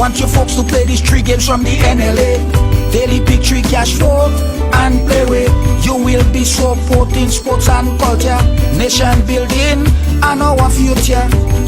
Want your folks to play these 3 games from the NLA. Daily pick 3 cash flow and play with. You will be supporting sports and culture, nation building and our future.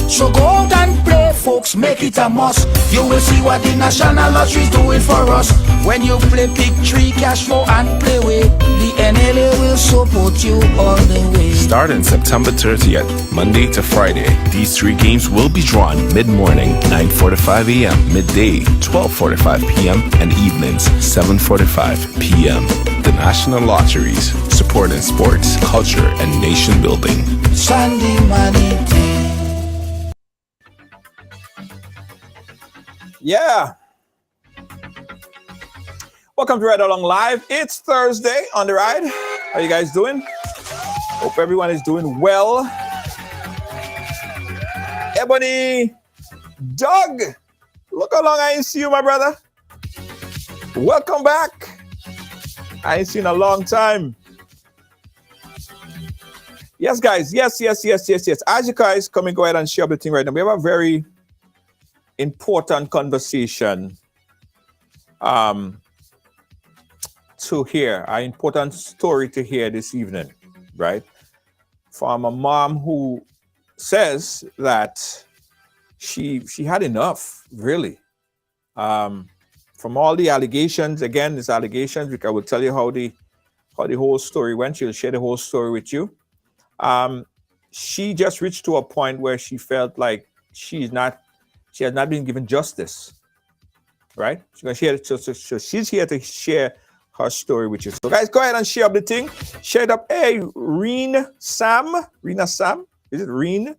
So go out and play, folks, make it a must. You will see what the National Lottery is doing for us. When you play pick 3 cash flow and play with, the NLA will support you all the way. Starting September 30th, Monday to Friday, these 3 games will be drawn mid-morning, 9:45 a.m., midday, 12:45 p.m., and evenings, 7:45 p.m. The National Lotteries, supporting sports, culture, and nation building. Sunday money day. Yeah. Welcome to Ride Along Live. It's Thursday on the ride. How you guys doing? Hope everyone is doing well. Ebony, Doug, look how long I ain't see you, my brother. Welcome back. I ain't seen a long time. Yes, guys. Yes. As you guys come and go ahead and share the thing right now, we have a very important conversation to hear, an important story to hear this evening, right? From a mom who says that she had enough, really. From all the allegations, again, these allegations, which I will tell you how the whole story went. She'll share the whole story with you. She just reached to a point where she felt like she has not been given justice, right? So she's here to share her story with you. So guys, go ahead and share up the thing. Share it up. Hey, Rena Sam. Is it Reen?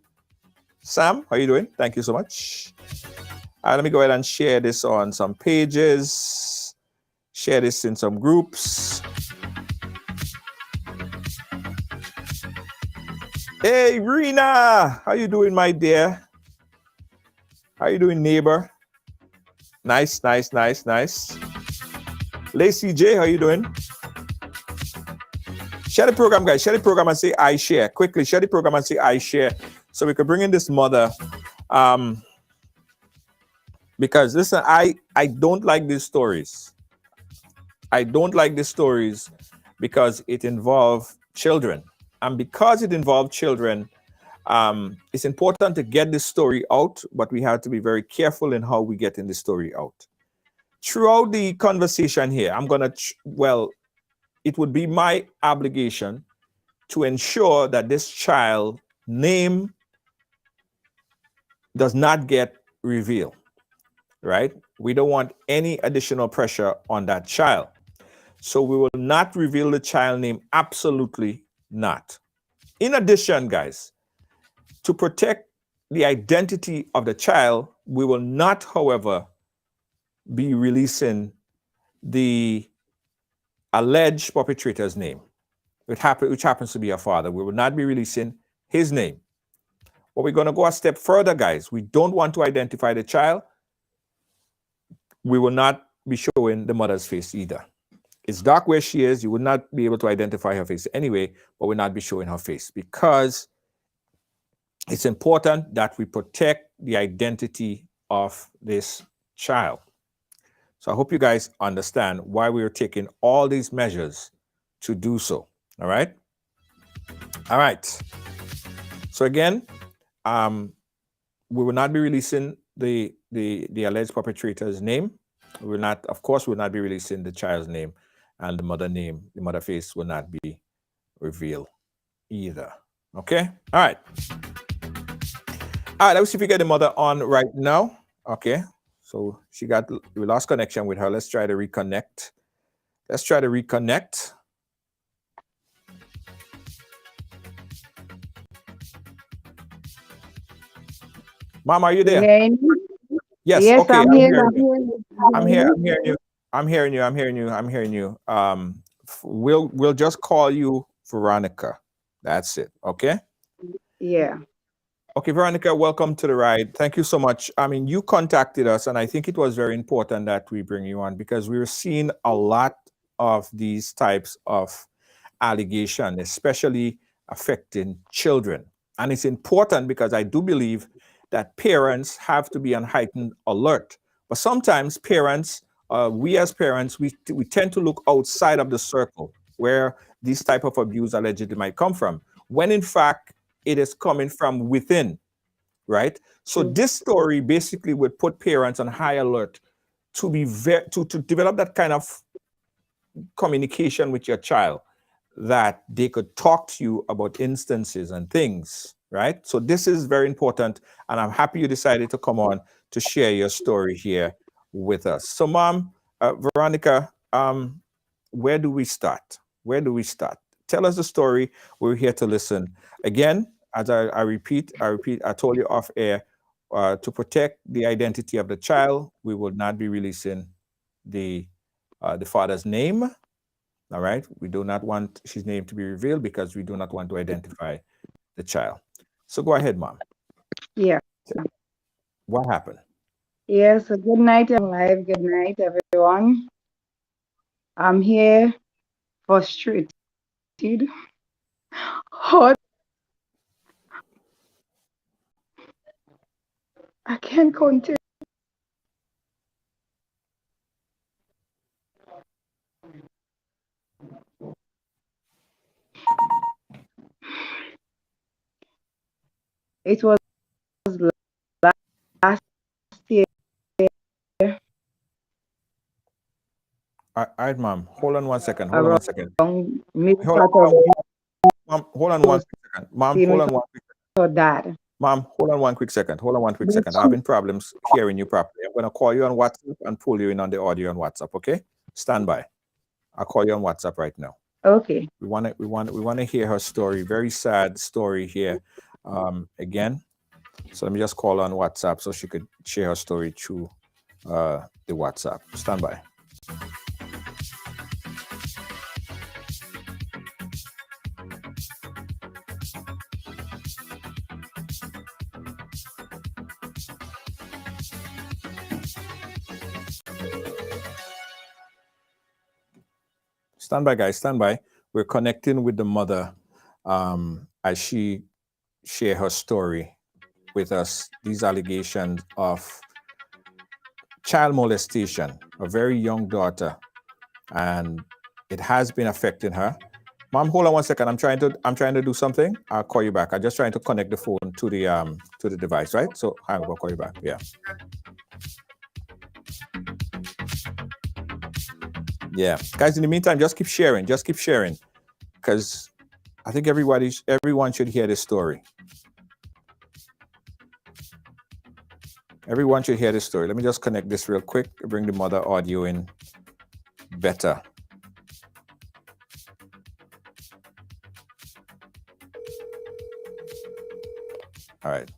Sam, how you doing? Thank you so much. Let me go ahead and share this on some pages. Share this in some groups. Hey, Rena, how you doing, my dear? How you doing, neighbor? Nice. Lacey J, how you doing? Share the program, guys. Share the program and say I share. Quickly, share the program and say I share. So we could bring in this mother. Because listen, I don't like these stories. I don't like these stories because it involves children. And because it involves children, it's important to get this story out, but we have to be very careful in how we get in the story out. Throughout the conversation here, it would be my obligation to ensure that this child's name does not get revealed, right? We don't want any additional pressure on that child. So we will not reveal the child name, absolutely not. In addition, guys, to protect the identity of the child, we will not, however, be releasing the alleged perpetrator's name, which happens to be a father. We will not be releasing his name. But we're going to go a step further, guys. We don't want to identify the child. We will not be showing the mother's face either. It's dark where she is. You would not be able to identify her face anyway, but we'll not be showing her face because it's important that we protect the identity of this child. So I hope you guys understand why we are taking all these measures to do so. All right. So again, we will not be releasing the alleged perpetrator's name. We will not, of course, we will not be releasing the child's name, and the mother name, the mother face will not be revealed either. Okay. All right. Let's see if we get the mother on right now. Okay. So we lost connection with her. Let's try to reconnect. Mom, are you there? Yes. Okay. I'm here. I'm hearing you. We'll just call you Veronica. That's it. Okay. Yeah. Okay, Veronica, welcome to the ride. Thank you so much. I mean, you contacted us, and I think it was very important that we bring you on because we were seeing a lot of these types of allegations, especially affecting children. And it's important because I do believe that parents have to be on heightened alert But sometimes parents, we as parents, we tend to look outside of the circle where these type of abuse allegedly might come from, when in fact it is coming from within, right? So this story basically would put parents on high alert to be to develop that kind of communication with your child, that they could talk to you about instances and things, right? So this is very important, and I'm happy you decided to come on to share your story here with us. So, Mom, Veronica, where do we start? Where do we start? Tell us the story. We're here to listen. Again, as I repeat, I told you off air, to protect the identity of the child, we will not be releasing the father's name. All right. We do not want his name to be revealed because we do not want to identify the child. So go ahead, Mom. Yeah. What happened? Yes. Good night, live. Good night, everyone. I'm here frustrated, hot. I can't continue. It was last year. All right, Mom. Hold on one second. Hold on one second. Mom, hold on one second. Mom, hold on one quick second. Dad. Mom, hold on one quick second. Hold on one quick second. I'm having problems hearing you properly. I'm going to call you on WhatsApp and pull you in on the audio on WhatsApp. Okay? Stand by. I'll call you on WhatsApp right now. Okay. We want to hear her story. Very sad story here. Again. So let me just call her on WhatsApp so she could share her story through the WhatsApp. Stand by. Stand by, guys. Stand by. We're connecting with the mother as she share her story with us. These allegations of child molestation, a very young daughter, and it has been affecting her. Mom, hold on one second. I'm trying to do something. I'll call you back. I'm just trying to connect the phone to the device, right? So hang on, I'll call you back. Yeah. Yeah, guys, in the meantime, just keep sharing, because I think everyone should hear this story. Everyone should hear this story. Let me just connect this real quick, bring the mother audio in better. All right,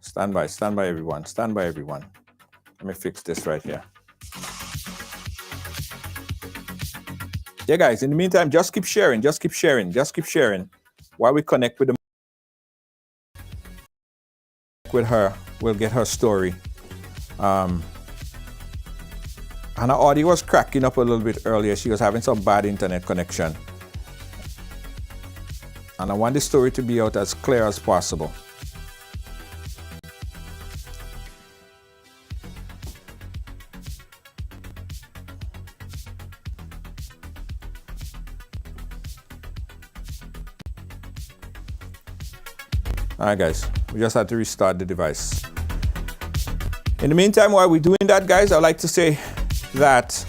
stand by, everyone, Let me fix this right here. Yeah, guys, in the meantime, just keep sharing while we connect with her. We'll get her story. And her audio was cracking up a little bit earlier. She was having some bad internet connection. And I want the story to be out as clear as possible. All right, guys, we just had to restart the device. In the meantime, while we're doing that, guys, I'd like to say that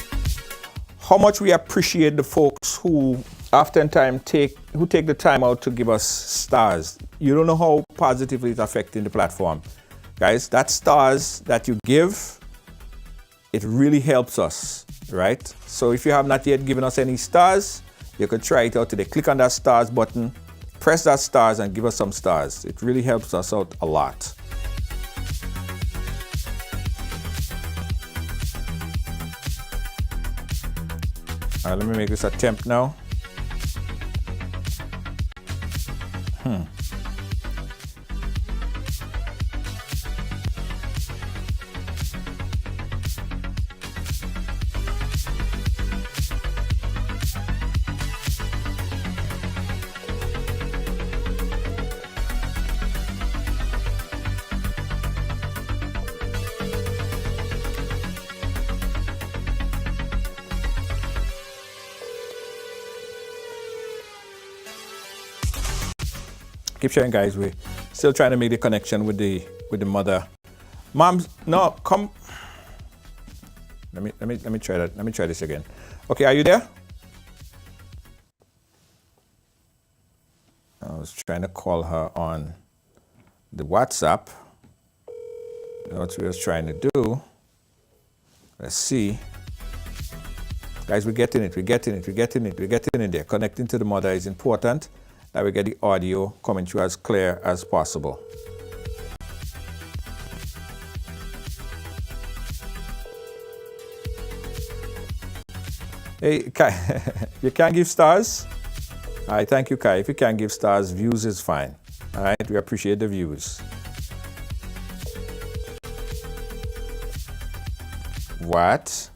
how much we appreciate the folks who oftentimes take the time out to give us stars. You don't know how positively it's affecting the platform. Guys, that stars that you give, it really helps us, right? So if you have not yet given us any stars, you could try it out today. Click on that stars button. Press that stars and give us some stars. It really helps us out a lot. All right, let me make this attempt now. Keep sharing, guys. We're still trying to make the connection with the mother. Mom, no, come. Let me try that. Let me try this again. Okay, are you there? I was trying to call her on the WhatsApp. That's what we was trying to do. Let's see. Guys, we're getting it. We're getting it. We're getting it. We're getting it there. Connecting to the mother is important. That we get the audio coming through as clear as possible. Hey, Kai, you can't give stars? All right, thank you, Kai. If you can't give stars, views is fine. All right, we appreciate the views. What?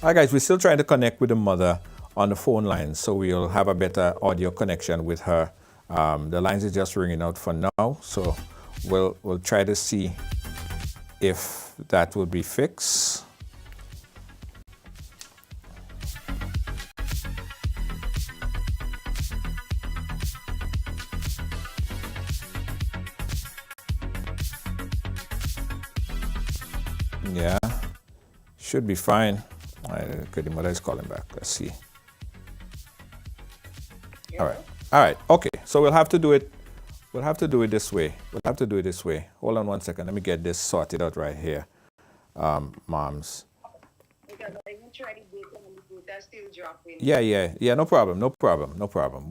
All right, guys, we're still trying to connect with the mother on the phone lines, so we'll have a better audio connection with her. The lines are just ringing out for now, so we'll try to see if that will be fixed. Yeah, should be fine. Okay, the mother is calling back. Let's see. All right. Okay, so we'll have to do it. We'll have to do it this way. Hold on 1 second. Let me get this sorted out right here, moms. Because I even tried the data and the data still dropping. Yeah. No problem.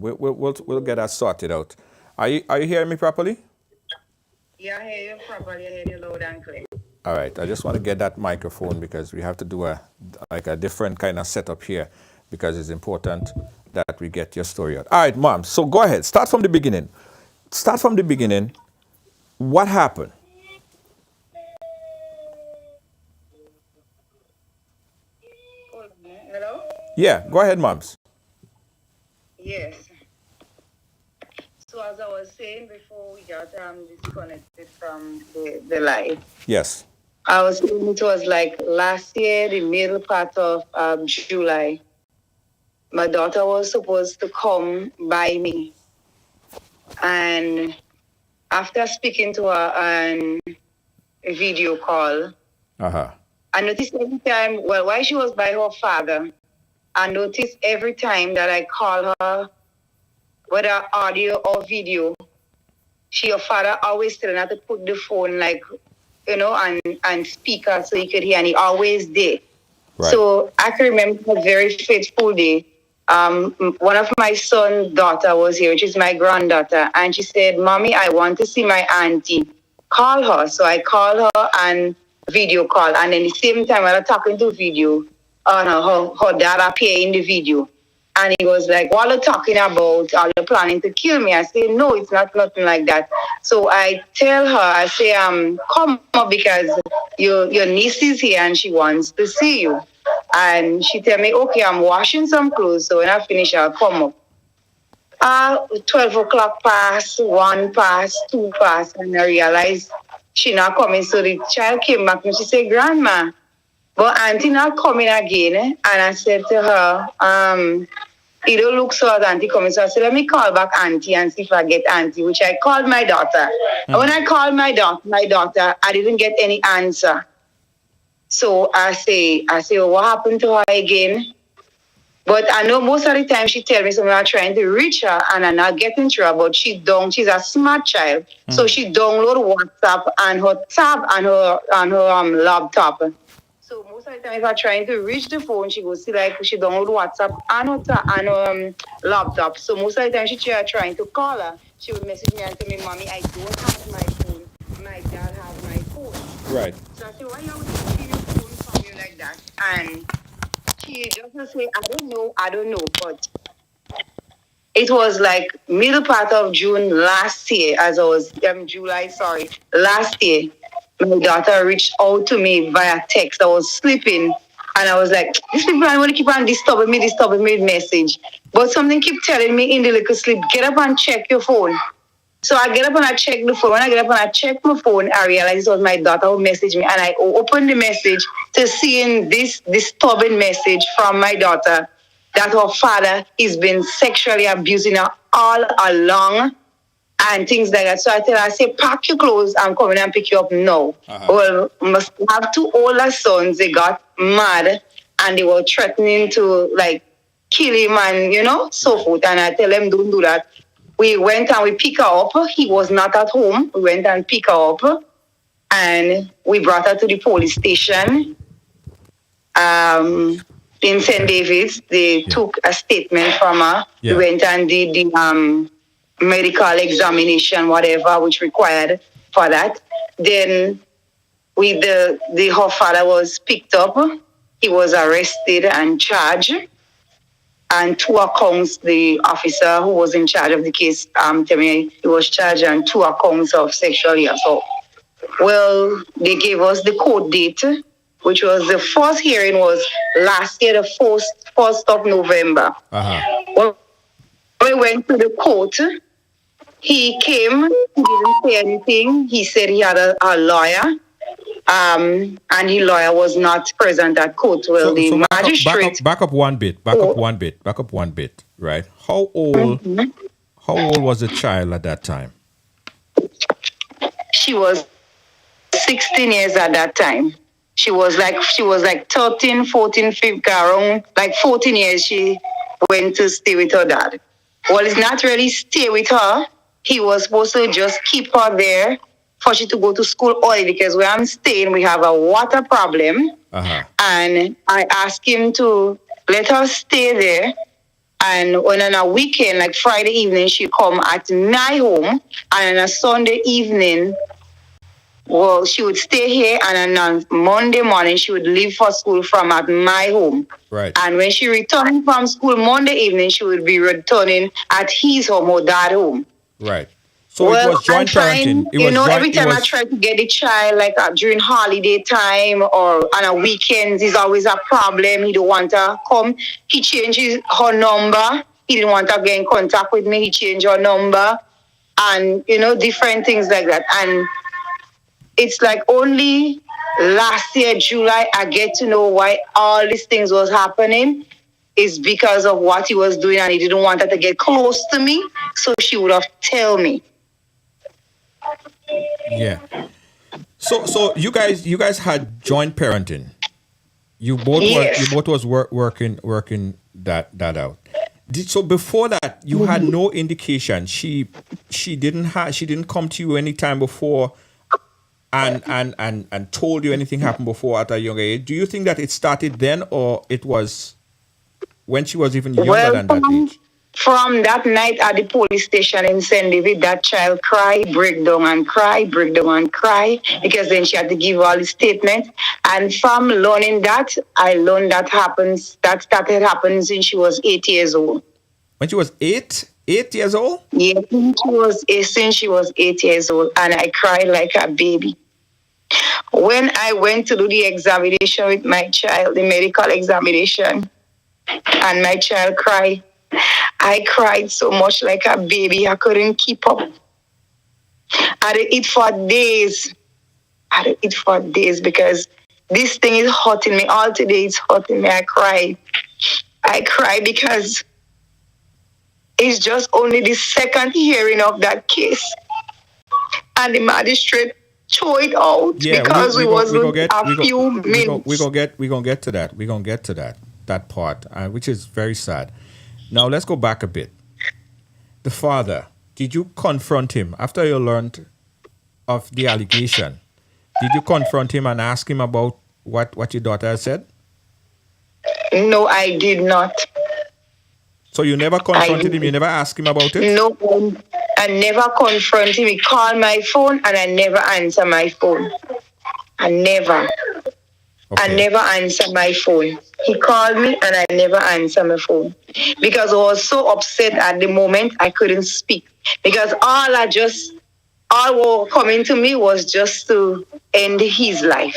We'll get that sorted out. Are you hearing me properly? Yeah, I hear you properly. I hear you loud and clear. All right. I just want to get that microphone because we have to do a different kind of setup here because it's important that we get your story out. All right, mom. So go ahead. Start from the beginning. What happened? Hello? Yeah, go ahead, moms. Yes. So as I was saying before we got disconnected from the live, Yes. I was saying it was like last year, the middle part of July. My daughter was supposed to come by me. And after speaking to her on a video call, I noticed every time, while she was by her father, I noticed every time that I call her, whether audio or video, her father always telling her to put the phone and speaker so he could hear, and he always did. Right. So I can remember a very fateful day. One of my son's daughter was here, which is my granddaughter, and she said, "Mommy, I want to see my auntie. Call her." So I called her and video call, and then the same time while I was talking to video, her dad appeared in the video. And he was like, "What are you talking about? Are you planning to kill me?" I said, "No, it's not nothing like that." So I tell her, I say, "Come up because your niece is here and she wants to see you." And she tell me, "Okay, I'm washing some clothes. So when I finish, I'll come up." 12 o'clock passed, 1 passed, 2 passed, and I realized she not coming. So the child came back and she said, "Grandma, but auntie not coming again." And I said to her, "It don't look so as auntie coming." So I said, "Let me call back auntie and see if I get auntie," which I called my daughter. And when I called my daughter, I didn't get any answer. So I say, "Well, what happened to her again?" But I know most of the time she tell me something, I'm trying to reach her and I'm not getting through her, but she's a smart child. So she download WhatsApp and her tab and her laptop. So most of the time if I'm trying to reach the phone, she goes see like she download WhatsApp and her laptop. So most of the time she trying to call her, she would message me and tell me, "Mommy, I don't have my phone. My dad has my phone." Right. So I said, "Why you always keep your phone from you like that?" And she just say, I don't know, but it was like middle part of June last year, last year, my daughter reached out to me via text. I was sleeping and I was like, these people I want to keep on disturbing me with message. But something keep telling me in the little sleep, get up and check your phone. So I get up and I check the phone. When I get up and I check my phone, I realized it was my daughter who messaged me. And I opened the message to seeing this disturbing message from my daughter. that her father has been sexually abusing her all along and things like that. So I tell her, I say, pack your clothes, I'm coming and pick you up now. Well, must have two older sons, they got mad and they were threatening to like kill him and, so forth. And I tell them, don't do that. We went and we pick her up. He was not at home. We went and pick her up and we brought her to the police station. In St. David's, they took a statement from her. We went and did the medical examination, whatever, which required for that. Then her father was picked up. He was arrested and charged. And 2 accounts, the officer who was in charge of the case, tell me he was charged on 2 accounts of sexual assault. Well, they gave us the court date, which was the first hearing was last year, the 1st of November. Well, we went to the court. He came, he didn't say anything. He said he had a lawyer, and his lawyer was not present at court. Well, the magistrate... Back up one bit, right? How old was the child at that time? She was 16 years at that time. She was like 13, 14, 15, around like 14 years she went to stay with her dad. Well, it's not really stay with her. He was supposed to just keep her there for she to go to school early because where I'm staying, we have a water problem. And I asked him to let her stay there. And when on a weekend, like Friday evening, she come at my home. And on a Sunday evening, well, she would stay here, and on Monday morning, she would leave for school from at my home. Right. And when she returned from school Monday evening, she would be returning at his home or dad's home. Right. So it was joint parenting. Every time I try to get the child, like during holiday time or on a weekend, there's always a problem. He don't want to come. He changes her number. He didn't want to get in contact with me. He changed her number. And, different things like that. And it's like only last year, July, I get to know why all these things was happening is because of what he was doing, and he didn't want her to get close to me, so she would have tell me. Yeah. So you guys had joint parenting. You both was working that out. So before that, you had no indication. She didn't come to you any time before. And told you anything happened before at a young age. Do you think that it started then, or it was when she was even younger than that age? From that night at the police station in St. David, that child cried, break down and cry, because then she had to give all the statements. And from learning that, I learned that started happening since she was 8 years old. When she was 8 years old? Yeah, since she was 8 years old, and I cried like a baby. When I went to do the examination with my child, the medical examination, and my child cried, I cried so much like a baby, I couldn't keep up. I had to eat for days because this thing is hurting me. All today it's hurting me. I cried because it's just only the second hearing of that case. And the magistrate threw it out because it was a few minutes. We're gonna get to that. We're gonna get to that part, which is very sad. Now let's go back a bit. The father, did you confront him after you learned of the allegation? Did you confront him and ask him about what your daughter has said? No, I did not. So you never confronted him? You never asked him about it? No, I never confronted him. He called my phone and I never answer my phone. I never answer my phone. He called me and I never answer my phone. Because I was so upset at the moment I couldn't speak. Because all what coming to me was just to end his life.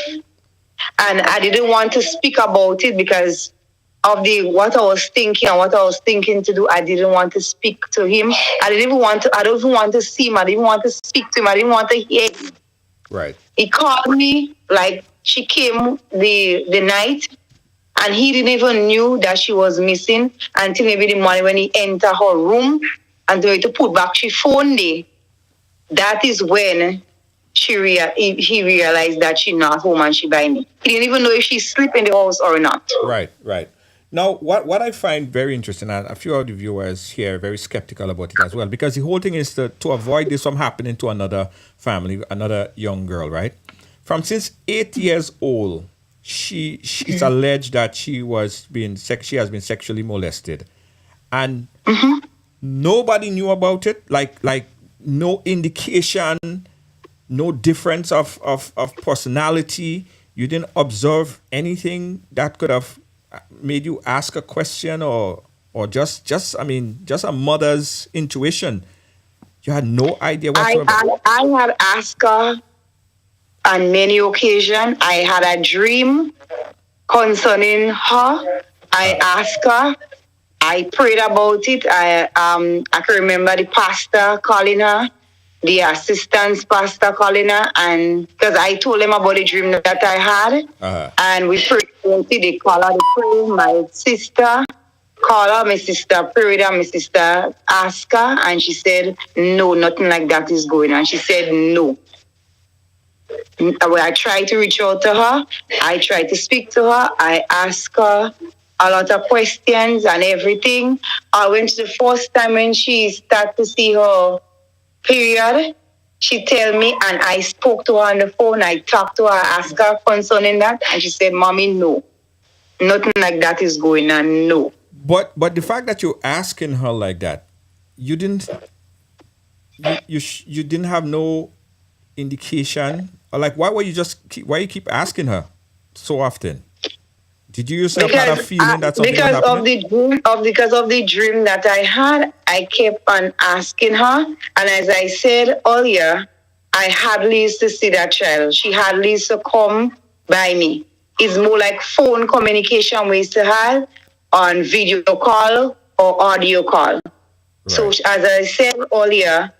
And I didn't want to speak about it because of what I was thinking and what I was thinking to do. I didn't want to speak to him. I don't even want to see him. I didn't want to speak to him. I didn't want to hear him. Right. He called me, like she came the night And he didn't even knew that she was missing until maybe the morning when he entered her room and they to put back she phone there. That is when he realized that she not home and she by me. He didn't even know if she sleep in the house or not. Right, right. Now, what I find very interesting, and a few of the viewers here are very skeptical about it as well, because the whole thing is to avoid this from happening to another family, another young girl, right? From since 8 years old, it's alleged that she has been sexually molested, and nobody knew about it. Like no indication, no difference of personality. You didn't observe anything that could have made you ask a question or just a mother's intuition. You had no idea whatsoever. I had asked her on many occasions. I had a dream concerning her. I asked her. I prayed about it. I can remember the pastor calling her, the assistant pastor calling her, and because I told him about the dream that I had, and we prayed. They call her, they pray. My sister called her, my sister prayed her, my sister asked her, and she said, no, nothing like that is going on. She said no. I tried to reach out to her. I tried to speak to her. I asked her a lot of questions and everything. I went to the first time when she started to see her period. She tell me, and I spoke to her on the phone. I talked to her, asked her concerning that, and she said, "Mommy, no, nothing like that is going on. No." But the fact that you're asking her like that, you didn't have no indication, or like why you keep asking her so often? Did you yourself have a feeling that something was happening? Because of the dream that I had, I kept on asking her. And as I said earlier, I hardly used to see that child. She hardly used to come by me. It's more like phone communication we used to have on video call or audio call. Right. So as I said earlier,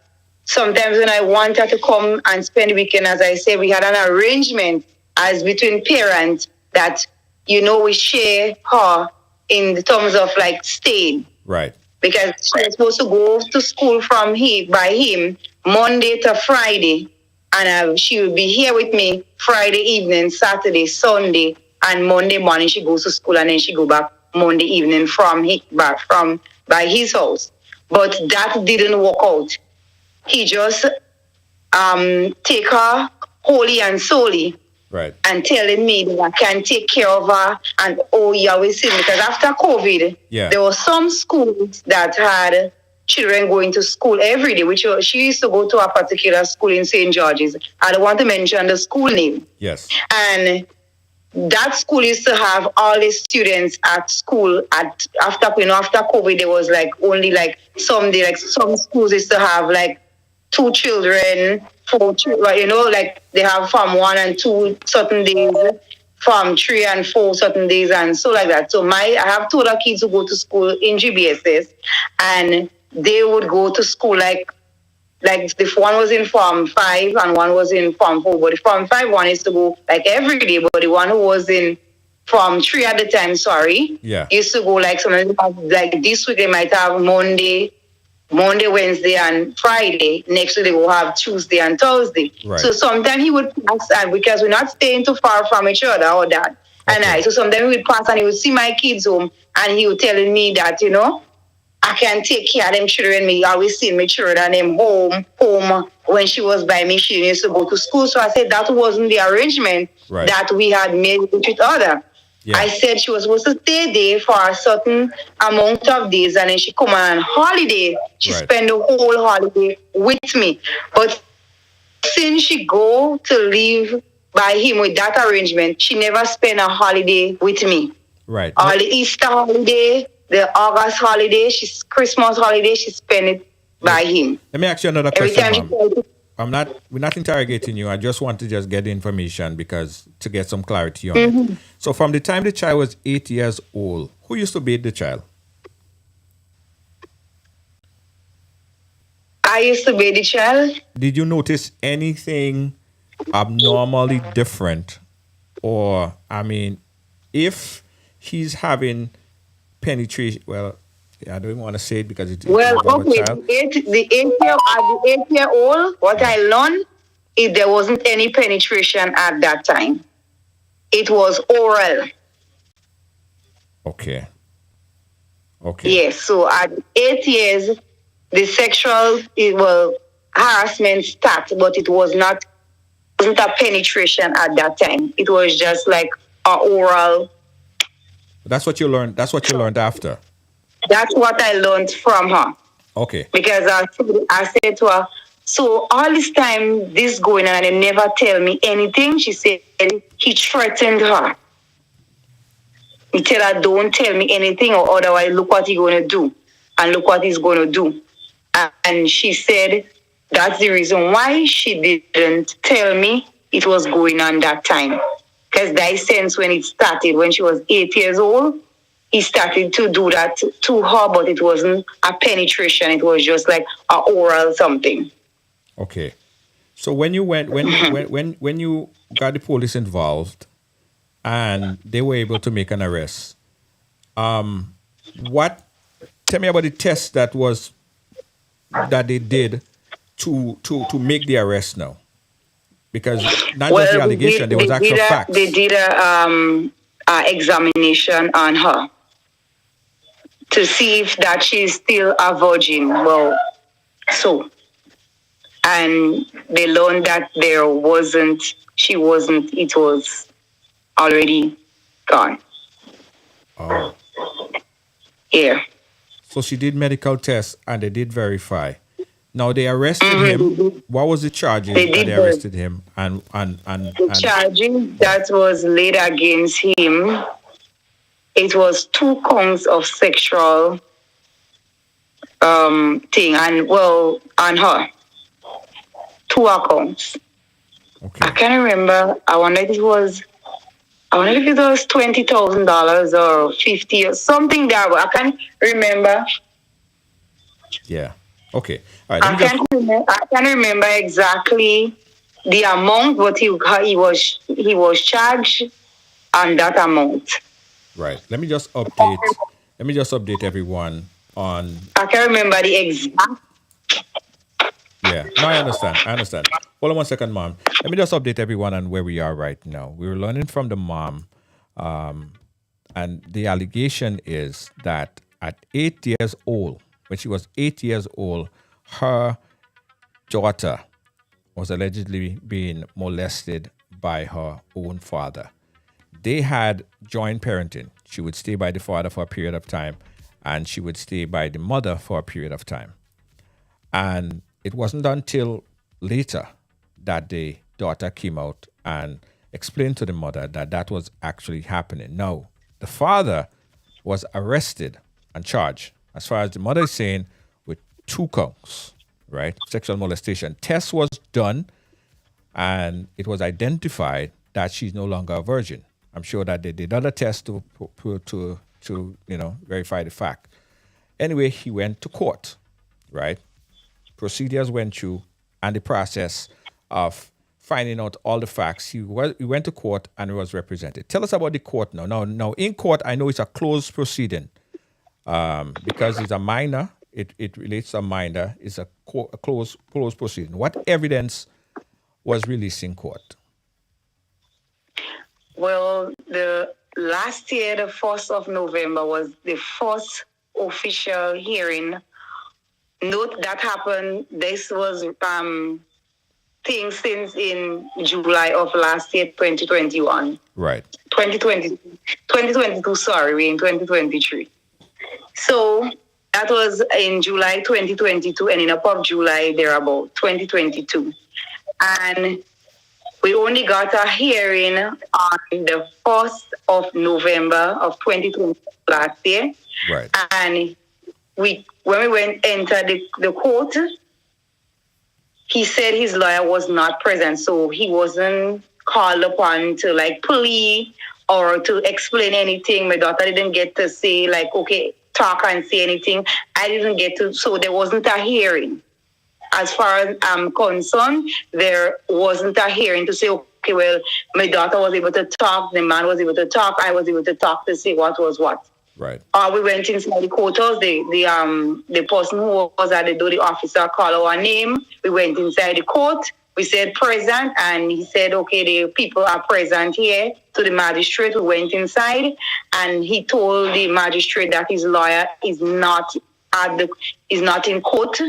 sometimes when I want her to come and spend the weekend, as I said, we had an arrangement as between parents that we share her in the terms of like staying. Right. Because she's supposed to go to school by him Monday to Friday. And she will be here with me Friday evening, Saturday, Sunday, and Monday morning she goes to school, and then she go back Monday evening by his house. But that didn't work out. He just take her wholly and solely. Right. And telling me that I can take care of her, and you always see, because after COVID, there were some schools that had children going to school every day, which she used to go to a particular school in St. George's. I don't want to mention the school name. Yes. And that school used to have all the students at school after COVID. There was like only like some schools used to have like 2 children, 4 children, like they have from 1 and 2 certain days, from 3 and 4 certain days, and so like that. So I have 2 other kids who go to school in GBSS, and they would go to school like the one was in Form 5 and one was in Form 4. But the Form 5 one is to go like every day, but the one who was in Form 3 at the time, used to go like sometimes like this week they might have Monday, Wednesday, and Friday. Next week they will have Tuesday and Thursday. Right. So sometimes he would pass, and because we're not staying too far from each other or that. Okay. So sometimes he would pass and he would see my kids home, and he would telling me that, I can take care of them children. Me always see my children and them home. When she was by me, she used to go to school. So I said that wasn't the arrangement that we had made with each other. Yeah. I said she was supposed to stay there for a certain amount of days, and then she come on holiday. She spend the whole holiday with me. But since she go to live by him with that arrangement, she never spend a holiday with me. Right. All the Easter holiday, the August holiday, Christmas holiday, she spend it by him. Let me ask you another question, Mom. We're not interrogating you. I just want to just get the information to get some clarity on it. So from the time the child was 8 years old, who used to bathe the child? I used to bathe the child. Did you notice anything abnormally different? Or, if he's having penetration. Well, yeah, I don't want to say it because it Well, involves a okay, child. the 8 year old, what I learned is there wasn't any penetration at that time. It was oral. Okay. Okay. Yes, so at 8 years, the harassment started, but it wasn't a penetration at that time. It was just like a oral. That's what you learned. That's what you learned after. That's what I learned from her. Okay. Because I said to her, so all this time this going on and they never tell me anything. She said he threatened her. He tell her, don't tell me anything or otherwise look what he's going to do. And look what he's going to do. And she said that's the reason why she didn't tell me it was going on that time. Because that sense when it started, when she was 8 years old, he started to do that to her, but it wasn't a penetration. It was just like a oral something. Okay. So when you went, when you got the police involved, and they were able to make an arrest, what? Tell me about the test that they did to make the arrest now, because not just the allegation, there was actual facts. They did a examination on her to see if that she's still a virgin. Well, so, and they learned that she wasn't, it was already gone. Oh. Yeah. So she did medical tests and they did verify. Now they arrested him. What was the charges that they arrested him? And charging that was laid against him, it was 2 counts of sexual thing on her. 2 accounts. Okay. I can't remember. I wonder if it was $20,000 or 50 or something that I can't remember. Yeah. Okay. All right. I can't remember exactly the amount, but he was charged on that amount. Right. Let me just update everyone on. I can't remember the exact. Yeah. No, I understand. Hold on 1 second, Mom. Let me just update everyone on where we are right now. We were learning from the mom, and the allegation is that at 8 years old, when she was 8 years old, her daughter was allegedly being molested by her own father. They had joint parenting. She would stay by the father for a period of time, and she would stay by the mother for a period of time. And it wasn't until later that the daughter came out and explained to the mother that that was actually happening. Now, the father was arrested and charged, as far as the mother is saying, with 2 counts, right? Sexual molestation. Test was done, and it was identified that she's no longer a virgin. I'm sure that they did other tests to verify the fact. Anyway, he went to court, right? Procedures went through, and the process of finding out all the facts, he went to court and was represented. Tell us about the court now. Now in court, I know it's a closed proceeding because it's a minor. It relates to a minor. It's a closed proceeding. What evidence was released in court? Well, the last year, the 1st of November was the first official hearing. Note that happened. This was thing since in July of last year, 2021. Right. 2022, sorry, we're in 2023. So that was in July 2022 and in up of July, thereabout, 2022. And we only got a hearing on the 1st of November of 2020 last year. Right. And when we entered the court, he said his lawyer was not present, so he wasn't called upon to plea or to explain anything. My daughter didn't get to say okay, talk and say anything. I didn't get to, so there wasn't a hearing. As far as I'm concerned, there wasn't a hearing to say, okay, well, my daughter was able to talk, the man was able to talk, I was able to talk to see what was what. Right. We went inside the courthouse. The person who was at the door, the officer, called our name. We went inside the court. We said present, and he said, okay, the people are present here. To the magistrate, we went inside, and he told the magistrate that his lawyer is not in court.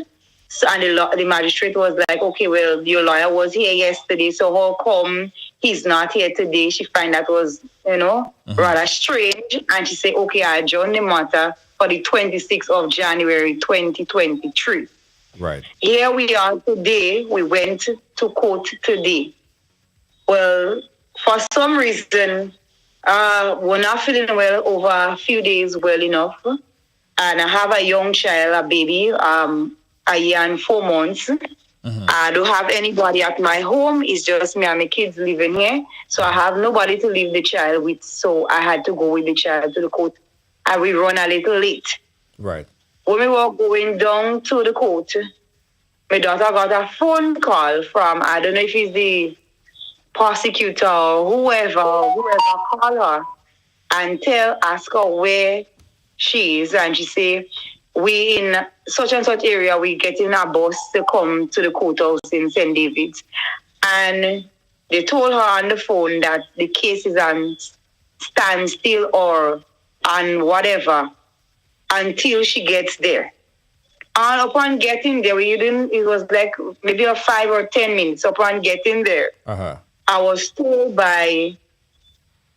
So, and the magistrate was like, okay, well, your lawyer was here yesterday, so how come he's not here today? She find that was, rather strange. And she said, okay, I adjourn the matter for the 26th of January, 2023. Right. Here we are today. We went to court today. Well, for some reason, we're not feeling well over a few days well enough. And I have a young child, a baby, a year and 4 months. I don't have anybody at my home. It's just me and my kids living here. So I have nobody to leave the child with. So I had to go with the child to the court. And we run a little late. Right. When we were going down to the court, my daughter got a phone call from, I don't know if it's the prosecutor or whoever called her and ask her where she is. And she say, we in such and such area, we getting a bus to come to the courthouse in St. David's. And they told her on the phone that the case is on standstill or on whatever until she gets there. And upon getting there, it was like maybe a 5 or 10 minutes. Upon getting there, I was told by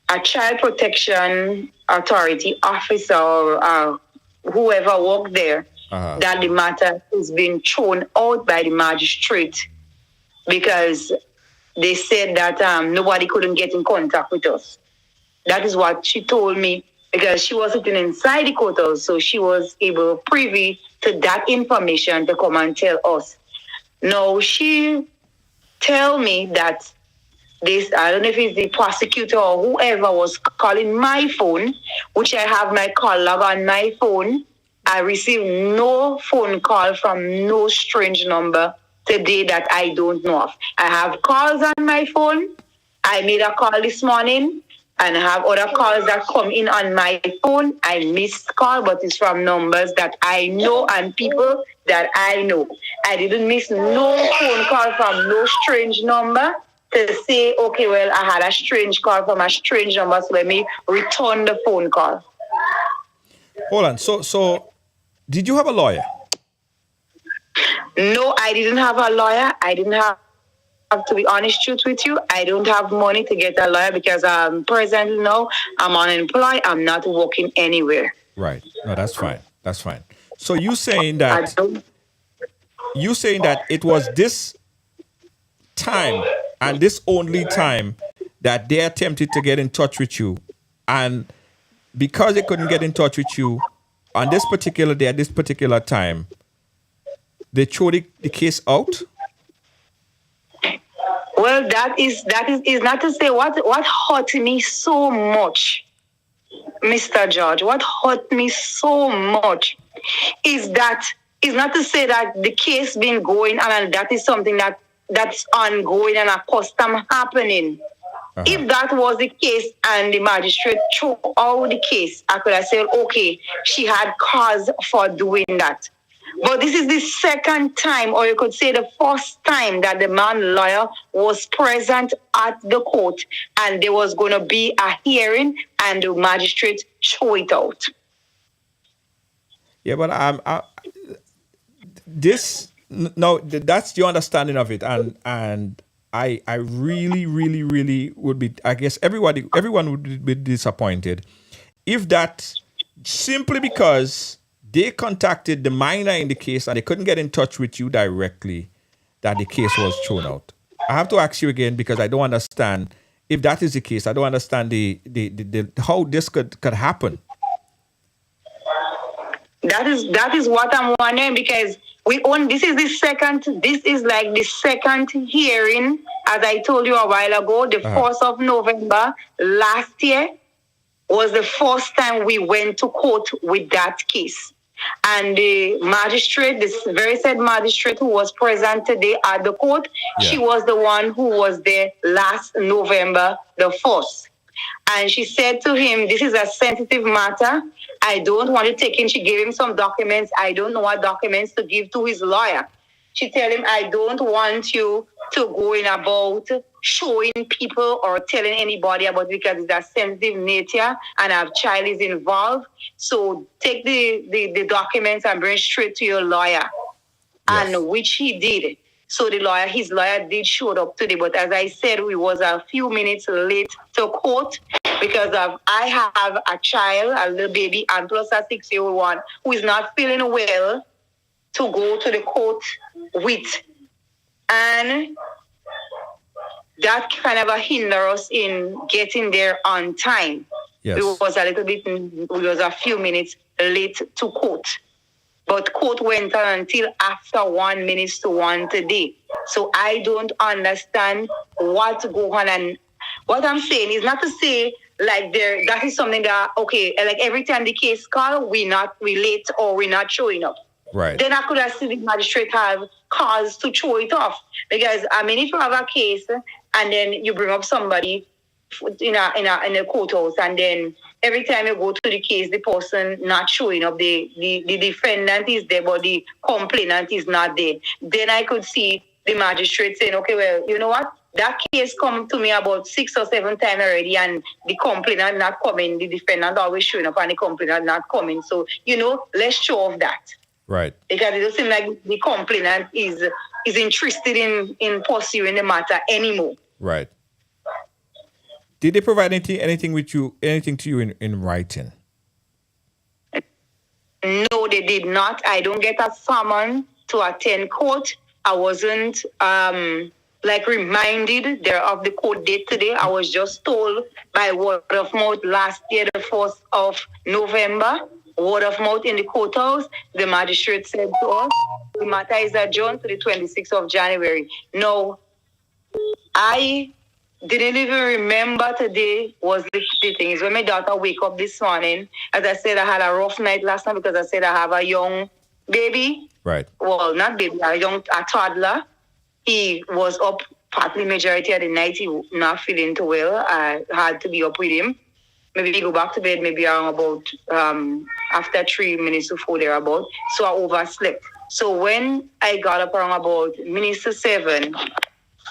a child protection authority officer or whoever worked there that the matter has been thrown out by the magistrate because they said that nobody couldn't get in contact with us. That is what she told me because she was sitting inside the courthouse, so she was able privy to that information to come and tell us. Now, she tell me that this, I don't know if it's the prosecutor or whoever was calling my phone, which I have my call log on my phone. I received no phone call from no strange number today that I don't know of. I have calls on my phone. I made a call this morning and I have other calls that come in on my phone. I missed call, but it's from numbers that I know and people that I know. I didn't miss no phone call from no strange number to say, okay, well, I had a strange call from a strange number, so let me return the phone call. Hold on. So did you have a lawyer? No, I didn't have a lawyer. I didn't have, to be honest truth with you, I don't have money to get a lawyer because presently now I'm unemployed. I'm not working anywhere. Right. No, that's fine. That's fine. So you saying that it was this time and this only time that they attempted to get in touch with you, and because they couldn't get in touch with you on this particular day at this particular time, they threw the case out? Well, that is not to say what hurt me so much, Mr. George. What hurt me so much is not to say that the case been going on and that is something that's ongoing and a custom happening. If that was the case and the magistrate threw out the case, I could have said, okay, she had cause for doing that. But this is the second time, or you could say the first time, that the man lawyer was present at the court and there was going to be a hearing and the magistrate threw it out. Yeah, but that's your understanding of it, and I really, really, really would be. I guess everyone would be disappointed if that simply because they contacted the minor in the case and they couldn't get in touch with you directly, that the case was thrown out. I have to ask you again because I don't understand. If that is the case, I don't understand the how this could happen. That is what I'm wondering because this is like the second hearing, as I told you a while ago, the 4th of November last year was the first time we went to court with that case. And the magistrate, this very said magistrate who was present today at the court, she was the one who was there last November the 1st. And she said to him, this is a sensitive matter. I don't want to take him. She gave him some documents. I don't know what documents to give to his lawyer. She tell him, I don't want you to go in about showing people or telling anybody about it because it's a sensitive nature and our child is involved. So take the documents and bring straight to your lawyer. Yes. And which he did. So his lawyer did show up today. But as I said, we was a few minutes late to court because I have a child, a little baby, and plus a 6-year-old one who is not feeling well to go to the court with. And that kind of hinder us in getting there on time. Yes. We was a few minutes late to court. But court went on until after 1 minute to 1 today. So I don't understand what's going on. And what I'm saying is not to say like that is something that, okay, like every time the case call, we late or we're not showing up. Right. Then I could have seen the magistrate have cause to throw it off. Because, I mean, if you have a case and then you bring up somebody in a courthouse and then every time you go to the case, the person not showing up, the defendant is there, but the complainant is not there. Then I could see the magistrate saying, okay, well, you know what? That case come to me about 6 or 7 times already, and the complainant not coming, the defendant always showing up, and the complainant not coming. So, let's show off that. Right. Because it doesn't seem like the complainant is interested in pursuing the matter anymore. Right. Did they provide anything to you in writing? No, they did not. I don't get a summon to attend court. I wasn't reminded there of the court date today. I was just told by word of mouth last year, the 1st of November. Word of mouth in the courthouse. The magistrate said to us, the matter is adjourned to the 26th of January. No, I didn't even remember today was the thing. It's when my daughter wake up this morning. As I said, I had a rough night last night because I said I have a young baby. Right. Well, not baby, a toddler. He was up partly majority of the night. He was not feeling too well. I had to be up with him. Maybe he go back to bed maybe around about after 3 minutes to 4 thereabout. So I overslept. So when I got up around about minutes to 7,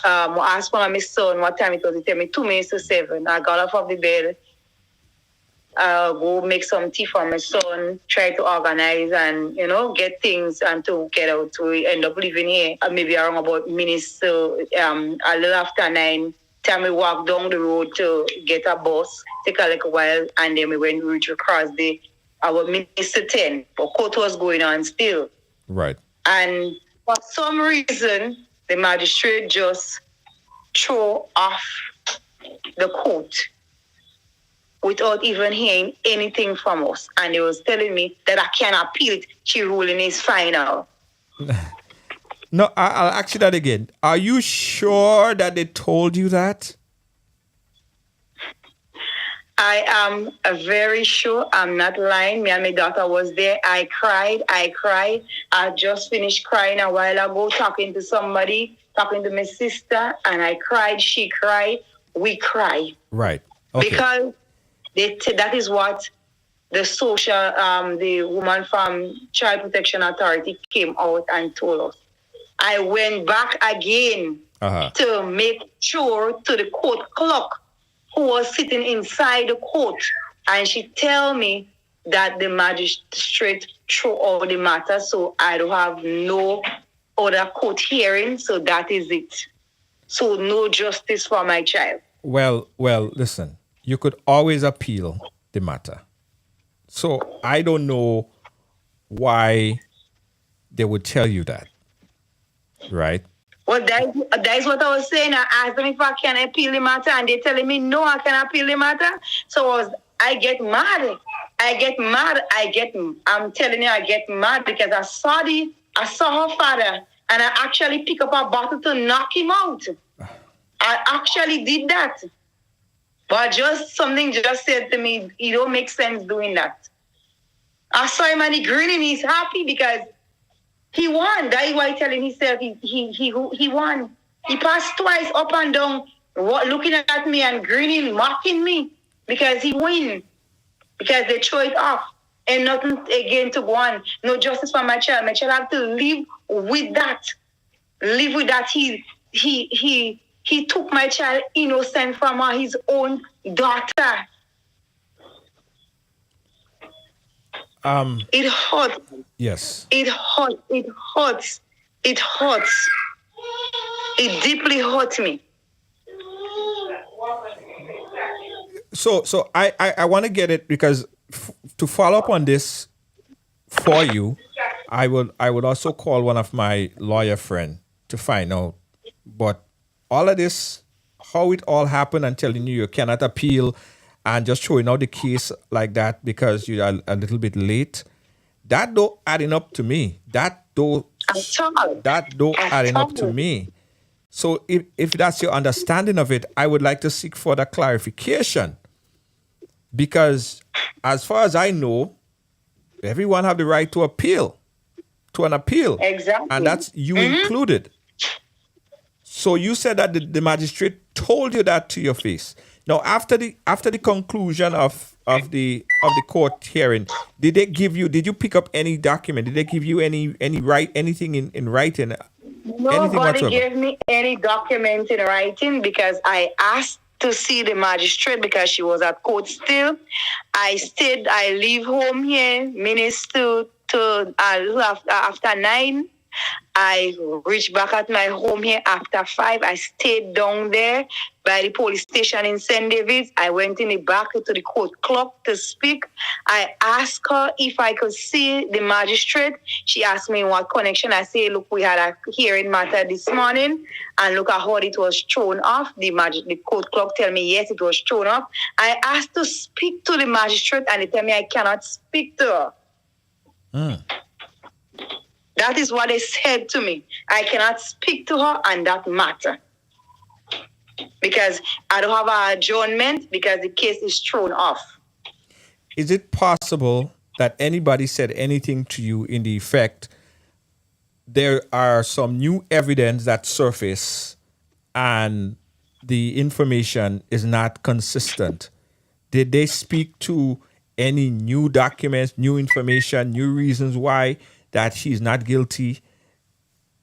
I asked one of my son what time it was. He told me 2 minutes to 7. I got off of the bed, go make some tea for my son, try to organize and, get things and to get out. So we end up living here maybe around about minutes to a little after 9. Time we walk down the road to get a bus, take a little while, and then we went reach across our minutes to 10. But court was going on still. Right. And for some reason, the magistrate just threw off the court without even hearing anything from us. And he was telling me that I can appeal it. She ruling is final. No, I'll ask you that again. Are you sure that they told you that? I am very sure. I'm not lying. Me and my daughter was there. I cried. I just finished crying a while ago, talking to somebody, talking to my sister, and I cried. She cried. We cried. Right. Okay. Because that is what the woman from Child Protection Authority came out and told us. I went back again to make sure to the court clerk who was sitting inside the court, and she tell me that the magistrate threw out the matter, so I don't have no other court hearing, so that is it. So no justice for my child. Well, listen, you could always appeal the matter. So I don't know why they would tell you that. Right. Well, that is what I was saying. I asked them if I can appeal the matter, and they're telling me no, I can appeal the matter. So I get mad. I'm telling you, I get mad because I saw her father, and I actually pick up a bottle to knock him out. I actually did that, but something just said to me, it don't make sense doing that. I saw him and he grinning. He's happy because he won. That is why he's telling himself he won. He passed twice up and down, looking at me and grinning, mocking me because he win. Because they throw it off and nothing again to go on. No justice for my child. My child have to live with that. Live with that. He took my child innocent from his own daughter. It hurts. Yes. It hurts. It hurts. It hurts. It deeply hurts me. So I want to get it because to follow up on this for you, I would also call one of my lawyer friend to find out. But all of this, how it all happened, and telling you cannot appeal, and just throwing out the case like that because you are a little bit late. That though adding up to me. That though adding up to me. So if that's your understanding of it, I would like to seek further clarification. Because as far as I know, everyone have the right to appeal, to an appeal. Exactly. And that's you included. So you said that the magistrate told you that to your face. Now, after the conclusion of the court hearing, did you pick up any document? Did they give you anything in writing? Nobody gave me any document in writing because I asked to see the magistrate because she was at court still. I leave home here minutes to after 9. I reached back at my home here after 5. I stayed down there by the police station in St. David's. I went in the back to the court clock to speak. I asked her if I could see the magistrate. She asked me in what connection. I say, look, we had a hearing matter this morning, and look at how it was thrown off. The court clock tell me, yes, it was thrown off. I asked to speak to the magistrate, and they tell me I cannot speak to her. That is what they said to me. I cannot speak to her on that matter. Because I don't have an adjournment because the case is thrown off. Is it possible that anybody said anything to you in the effect, there are some new evidence that surface and the information is not consistent? Did they speak to any new documents, new information, new reasons why that she's not guilty?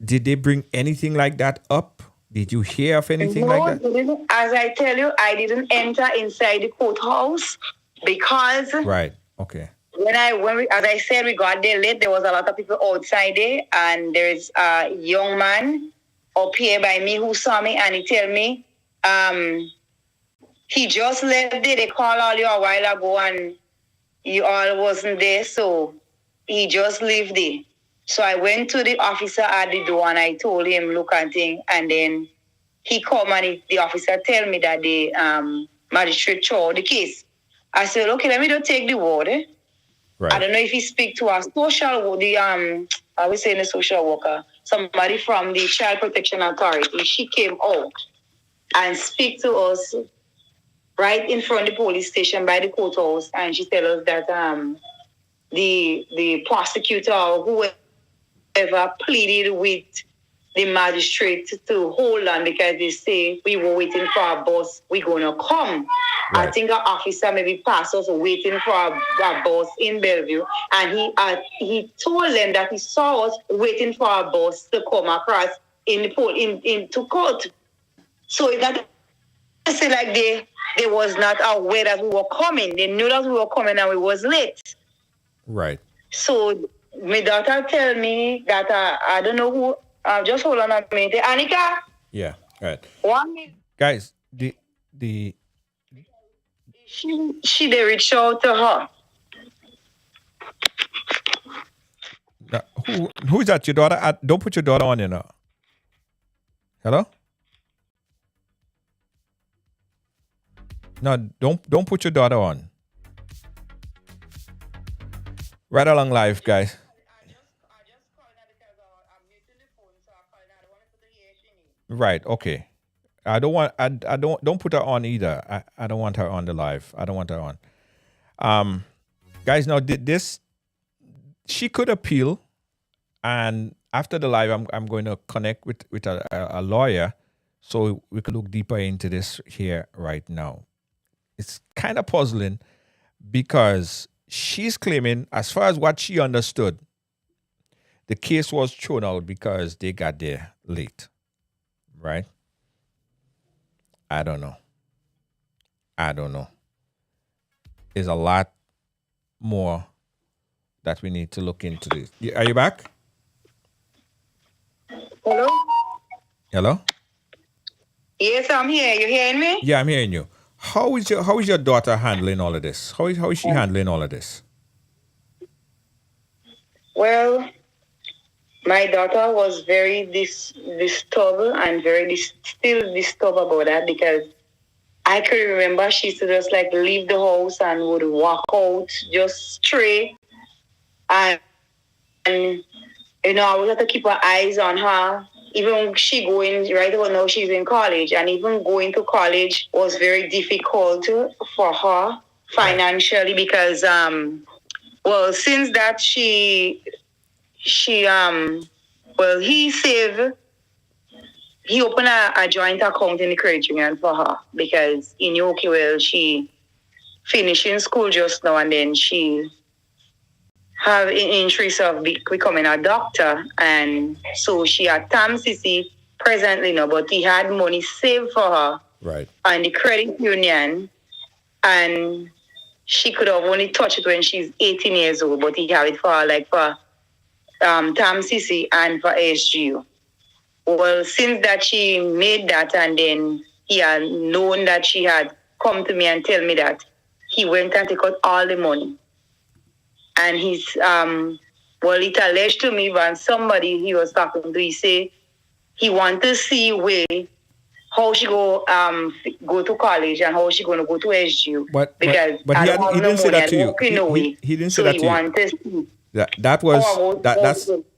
Did they bring anything like that up? Did you hear of anything like that? As I tell you, I didn't enter inside the courthouse because right. Okay. As I said, we got there late. There was a lot of people outside there, and there's a young man up here by me who saw me, and he tell me, he just left there. They called all you a while ago, and you all wasn't there, so he just left there. So I went to the officer at the door and I told him, look and thing. And then he come and the officer tell me that the magistrate threw the case. I said, okay, let me just take the word. Right. I don't know if he speak to a I was saying the social worker, somebody from the Child Protection Authority. She came out and speak to us right in front of the police station by the courthouse, and she tell us that the prosecutor or whoever pleaded with the magistrate to hold on because they say we were waiting for our bus, we're gonna come. Right. I think our officer maybe passed us waiting for our bus in Bellevue, and he told them that he saw us waiting for our bus to come across into court. So that I say like they was not aware that we were coming. They knew that we were coming and we was late. Right. So my daughter tell me that I don't know who. Just hold on a minute, Anika. Yeah. Right. 1 minute. Guys, the she they reach out to her. Who is that? Your daughter? Don't put your daughter on, you know. Hello. No, don't put your daughter on. Right along live, guys. Right. Okay. Don't put her on either. I don't want her on the live. I don't want her on. Guys, now this she could appeal, and after the live, I'm going to connect with a lawyer so we could look deeper into this here right now. It's kind of puzzling because she's claiming, as far as what she understood, the case was thrown out because they got there late, right? I don't know. There's a lot more that we need to look into this. Are you back? Hello? Hello? Yes, I'm here. You hearing me? Yeah, I'm hearing you. How is your daughter handling all of this? How is she handling all of this? Well, my daughter was very disturbed and still disturbed about that because I could remember she used to just like leave the house and would walk out just straight. And you know, I would have to keep my eyes on her. Even she going, right about now she's in college, and even going to college was very difficult for her financially because, well, since that he opened a joint account in the credit union for her because he knew, okay, well, she finishing school just now and then she have an interest of becoming a doctor, and so she had TAMCC presently now, but he had money saved for her right on the credit union, and she could have only touched it when she's 18 years old, but he have it for her like for TAMCC and for SGU. Well, since that she made that, and then he had known that she had come to me and tell me that, he went and took out all the money. And he's, it alleged to me when somebody he was talking to, he say he want to see how she go to college and how she going to go to SGU. But he didn't say that to you. He didn't say that to you.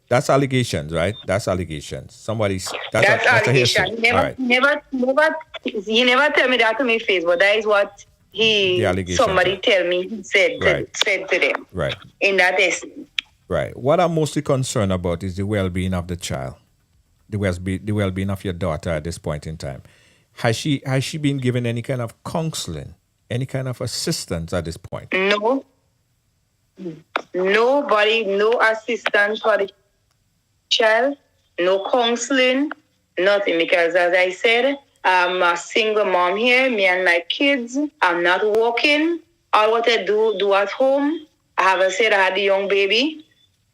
That's allegations, right? That's allegations. That's allegation. He never tell me that to my face, but that is what somebody tell me he said to them. Right. In that essence. Right. What I'm mostly concerned about is the well-being of the child, the well-being of your daughter at this point in time. Has she been given any kind of counseling, any kind of assistance at this point? No. Nobody, no assistance for the child, no counseling, nothing. Because as I said, I'm a single mom here, me and my kids. I'm not working. All what I do at home, I haven't said I had a young baby.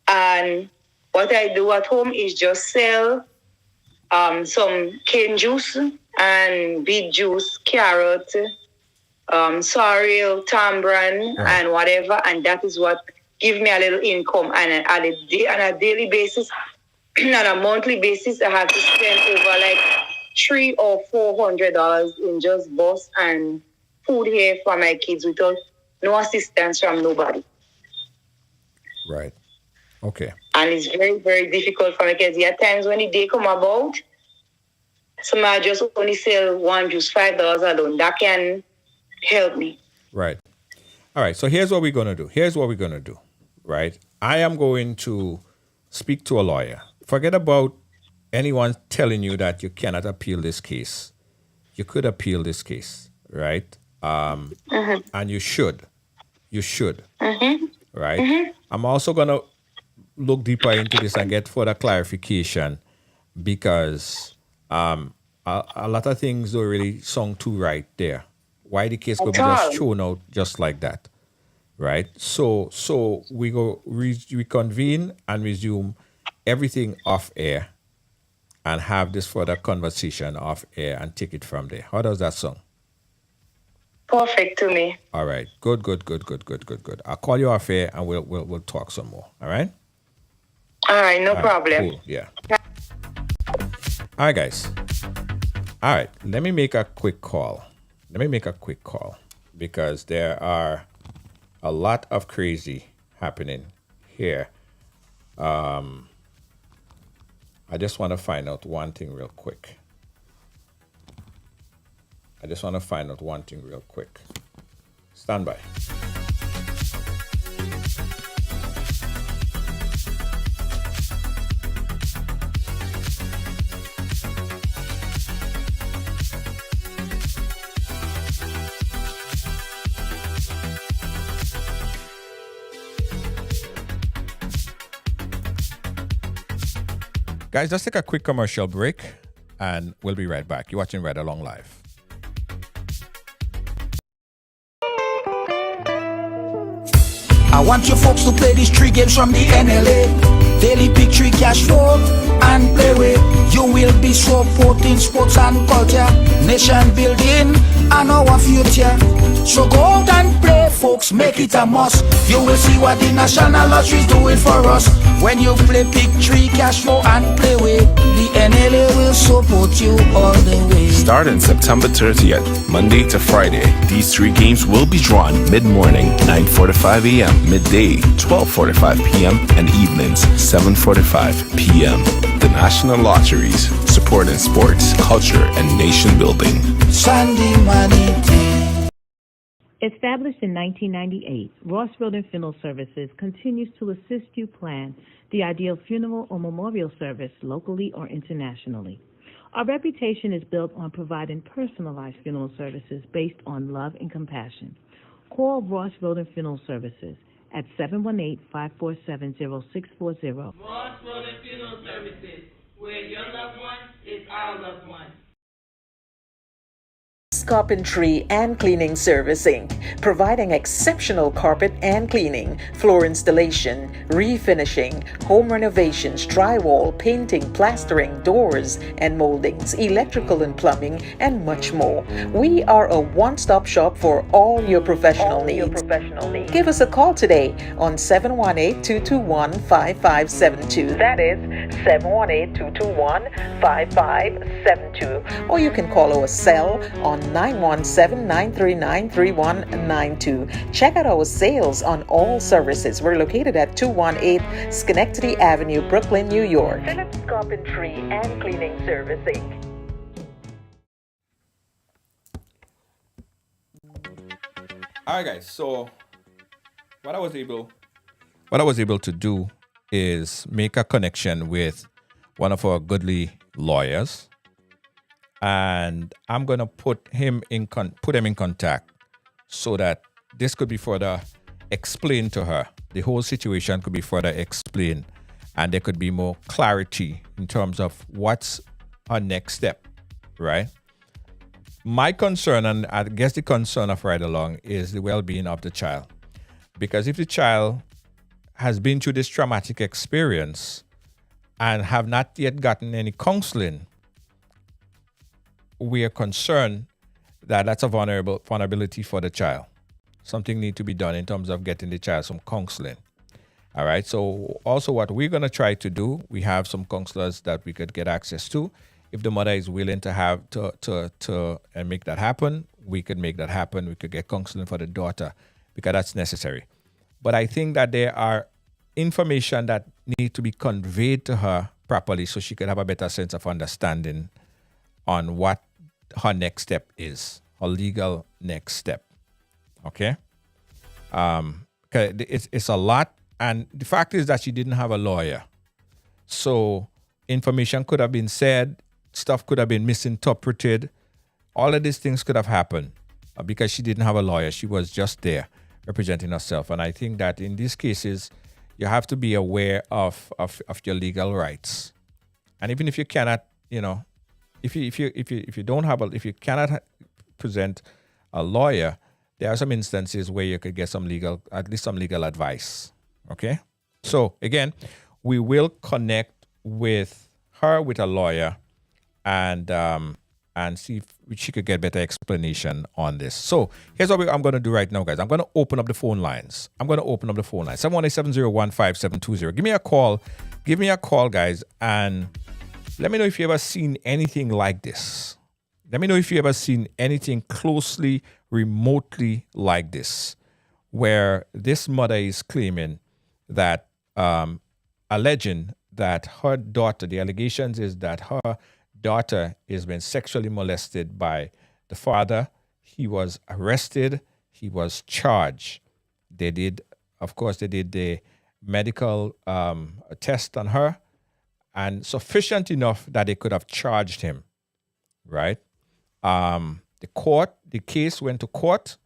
And what I do at home is just sell some cane juice and beet juice, carrot, sorrel, tamarind, and whatever. And that is what gives me a little income. And on a daily basis, on a monthly basis, I have to spend over like $300 or $400 in just bus and food here for my kids without no assistance from nobody. Right. Okay. And it's very, very difficult for my kids. There are times when the day come about, so I just only sell one juice, $5 alone. That can help me. Right. All right. So here's what we're going to do. Right. I am going to speak to a lawyer. Forget about anyone telling you that you cannot appeal this case. You could appeal this case, right? And you should. Right? I'm also going to look deeper into this and get further clarification because a lot of things don't really sound too right there. Why the case could be just thrown out just like that, right? So we go reconvene and resume everything off air and have this further conversation off air and take it from there. How does that sound? Perfect to me. All right. Good. I'll call you off air and we'll talk some more. All right? All right, no problem. Cool. Yeah. All right, guys. All right. Let me make a quick call because there are a lot of crazy happening here. I just want to find out one thing real quick. Stand by. Guys, let's take a quick commercial break and we'll be right back. You're watching Right Along Live. I want you folks to play these 3 games from the NLA. Daily Pick 3 cash flow and play with. You will be supporting sports and culture, nation building and our future. So go out and play, folks, make it a must. You will see what the National Lottery is doing for us. When you play Pick 3 cash flow and play with, the NLA will support you all the way. Starting September 30th, Monday to Friday, these 3 games will be drawn mid-morning, 9:45 a.m., midday, 12:45 p.m., and evenings, 7:45 p.m. The National Lotteries, supporting sports, culture, and nation building. Sandy Money. Established in 1998, Ross Road and Funeral Services continues to assist you plan the ideal funeral or memorial service locally or internationally. Our reputation is built on providing personalized funeral services based on love and compassion. Call Ross Road and Funeral Services at 718-547-0640. Ross Road and Funeral Services, where your loved one is our loved one. Carpentry and Cleaning Service Inc., providing exceptional carpet and cleaning, floor installation, refinishing, home renovations, drywall, painting, plastering, doors and moldings, electrical and plumbing, and much more. We are a one-stop shop for all your professional needs. Give us a call today on 718-221-5572. That is 718-221-5572. Or you can call our cell on 917-939-3192. Check out our sales on all services. We're located at 218 Schenectady Avenue, Brooklyn, New York. Phillips Carpentry and Cleaning Service Inc. All right, guys. So what I was able to do is make a connection with one of our goodly lawyers, and I'm gonna put him in contact so that this could be further explained to her. The whole situation could be further explained, and there could be more clarity in terms of what's our next step, right? My concern, and I guess the concern of Right Along, is the well-being of the child. Because if the child has been through this traumatic experience and have not yet gotten any counseling, we are concerned that that's a vulnerability for the child. Something needs to be done in terms of getting the child some counseling. All right. So also what we're going to try to do, we have some counselors that we could get access to. If the mother is willing to have to and make that happen, we could make that happen. We could get counseling for the daughter because that's necessary. But I think that there are information that need to be conveyed to her properly so she could have a better sense of understanding on what her next step is, her legal next step. Okay? It's a lot. And the fact is that she didn't have a lawyer. So information could have been said, stuff could have been misinterpreted. All of these things could have happened because she didn't have a lawyer. She was just there representing herself. And I think that in these cases, you have to be aware of your legal rights. And even if you cannot, if you cannot present a lawyer, there are some instances where you could get at least some legal advice. Okay. So again, we will connect with her with a lawyer and see if she could get better explanation on this. So here's what I'm going to do right now, guys. I'm going to open up the phone lines. 718-701-5720. Give me a call. Guys, and let me know if you ever seen anything like this. Let me know if you ever seen anything closely, remotely like this, where this mother is claiming that, alleging that her daughter, the allegations is that her daughter has been sexually molested by the father. He was arrested. He was charged. They did the medical test on her, and sufficient enough that they could have charged him, right? The case went to court,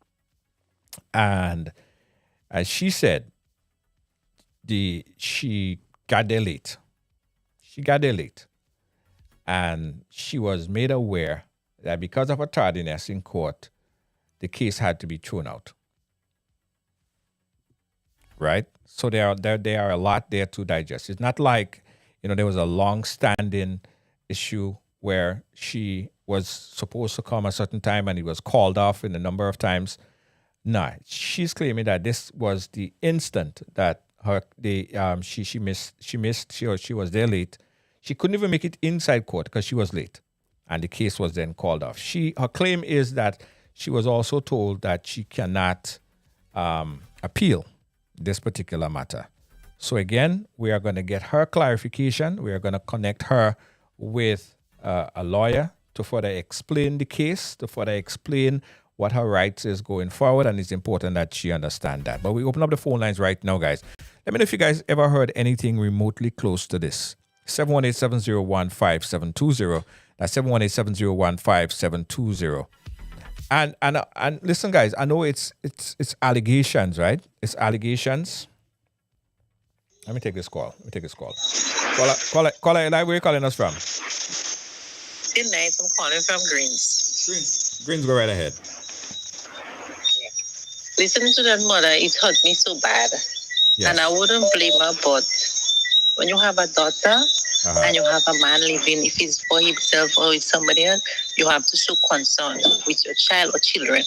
and as she said, she got there late. She got there late. And she was made aware that because of her tardiness in court, the case had to be thrown out. Right? So there are a lot there to digest. It's not like, there was a long-standing issue where she was supposed to come a certain time and it was called off in a number of times. No, she's claiming that this was the she was there late. She couldn't even make it inside court because she was late, and the case was then called off. Her claim is that she was also told that she cannot appeal this particular matter. So again, we are going to get her clarification. We are going to connect her with a lawyer to further explain the case, to further explain what her rights is going forward, and it's important that she understand that. But we open up the phone lines right now, guys. Let me know if you guys ever heard anything remotely close to this. 718-701-5720. That's 718-701-5720. And listen, guys, I know it's allegations, right? It's allegations. Let me take this call. Caller, where are you calling us from? Good night. I'm calling from Greens. Greens, go right ahead. Listening to that mother, it hurt me so bad. Yes. And I wouldn't blame her, but when you have a daughter and you have a man living, if it's for himself or with somebody else, you have to show concern with your child or children.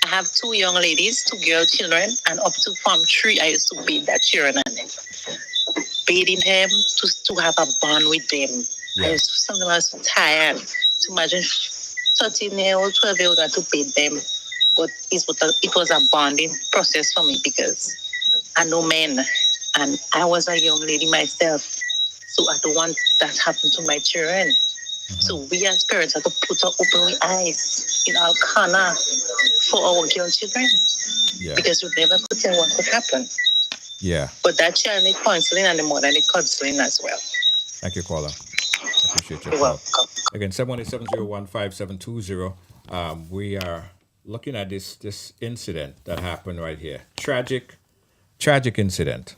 I have 2 young ladies, 2 girl children, and up to Form 3, I used to bathe that children and bathing them to have a bond with them. Yeah. I used to, sometimes I was so tired to imagine 13-year-old, 12-year-old to bathe them. But it was a bonding process for me because I know men and I was a young lady myself. So I don't want that happen to my children. Mm-hmm. So we as parents have to put our open eyes in our corner for our girl children. Yeah. Because you never could tell what could happen. Yeah. But that child needs counseling and the mother needs counseling as well. Thank you, caller. Appreciate your You're call. welcome. Again, 718-701-5720. We are looking at this incident that happened right here. Tragic incident,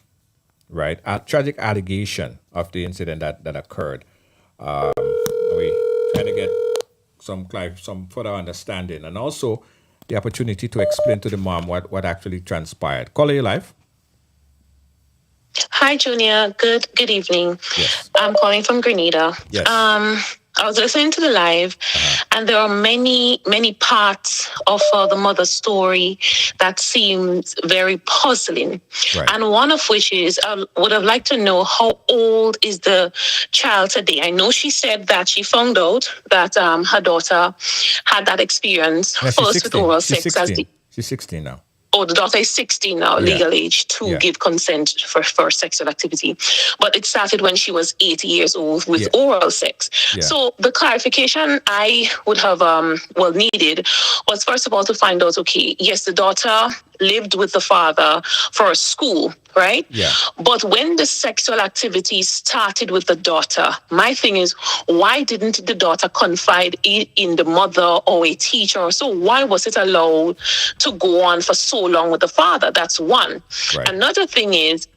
right? A tragic allegation of the incident that occurred. We trying to get some further understanding and also the opportunity to explain to the mom what actually transpired. Caller, you live? Hi, Junior. Good evening. Yes. I'm calling from Grenada. Yes. I was listening to the live, and there are many parts of the mother's story that seems very puzzling. Right. And one of which is, I would have liked to know how old is the child today. I know she said that she found out that her daughter had that experience first with oral sex. She's 16 now. Oh, the daughter is 16 now, legal age to give consent for sexual activity. But it started when she was 8 years old with oral sex. Yeah. So the clarification I would have needed was first of all to find out, okay, yes, the daughter lived with the father for a school, right? Yeah. But when the sexual activity started with the daughter, my thing is, why didn't the daughter confide in the mother or a teacher or so? Why was it allowed to go on for so long with the father? That's one. Right. Another thing is,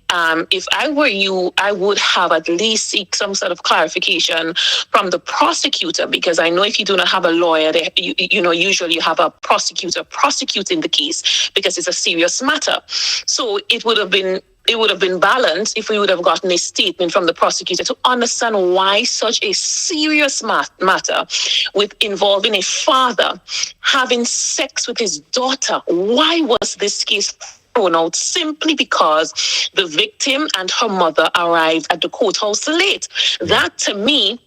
if I were you, I would have at least seek some sort of clarification from the prosecutor, because I know if you do not have a lawyer, usually you have a prosecutor prosecuting the case because it's a serious matter. So it would have been balanced if we would have gotten a statement from the prosecutor to understand why such a serious matter with involving a father having sex with his daughter. Why was this case thrown out? Simply because the victim and her mother arrived at the courthouse late. That to me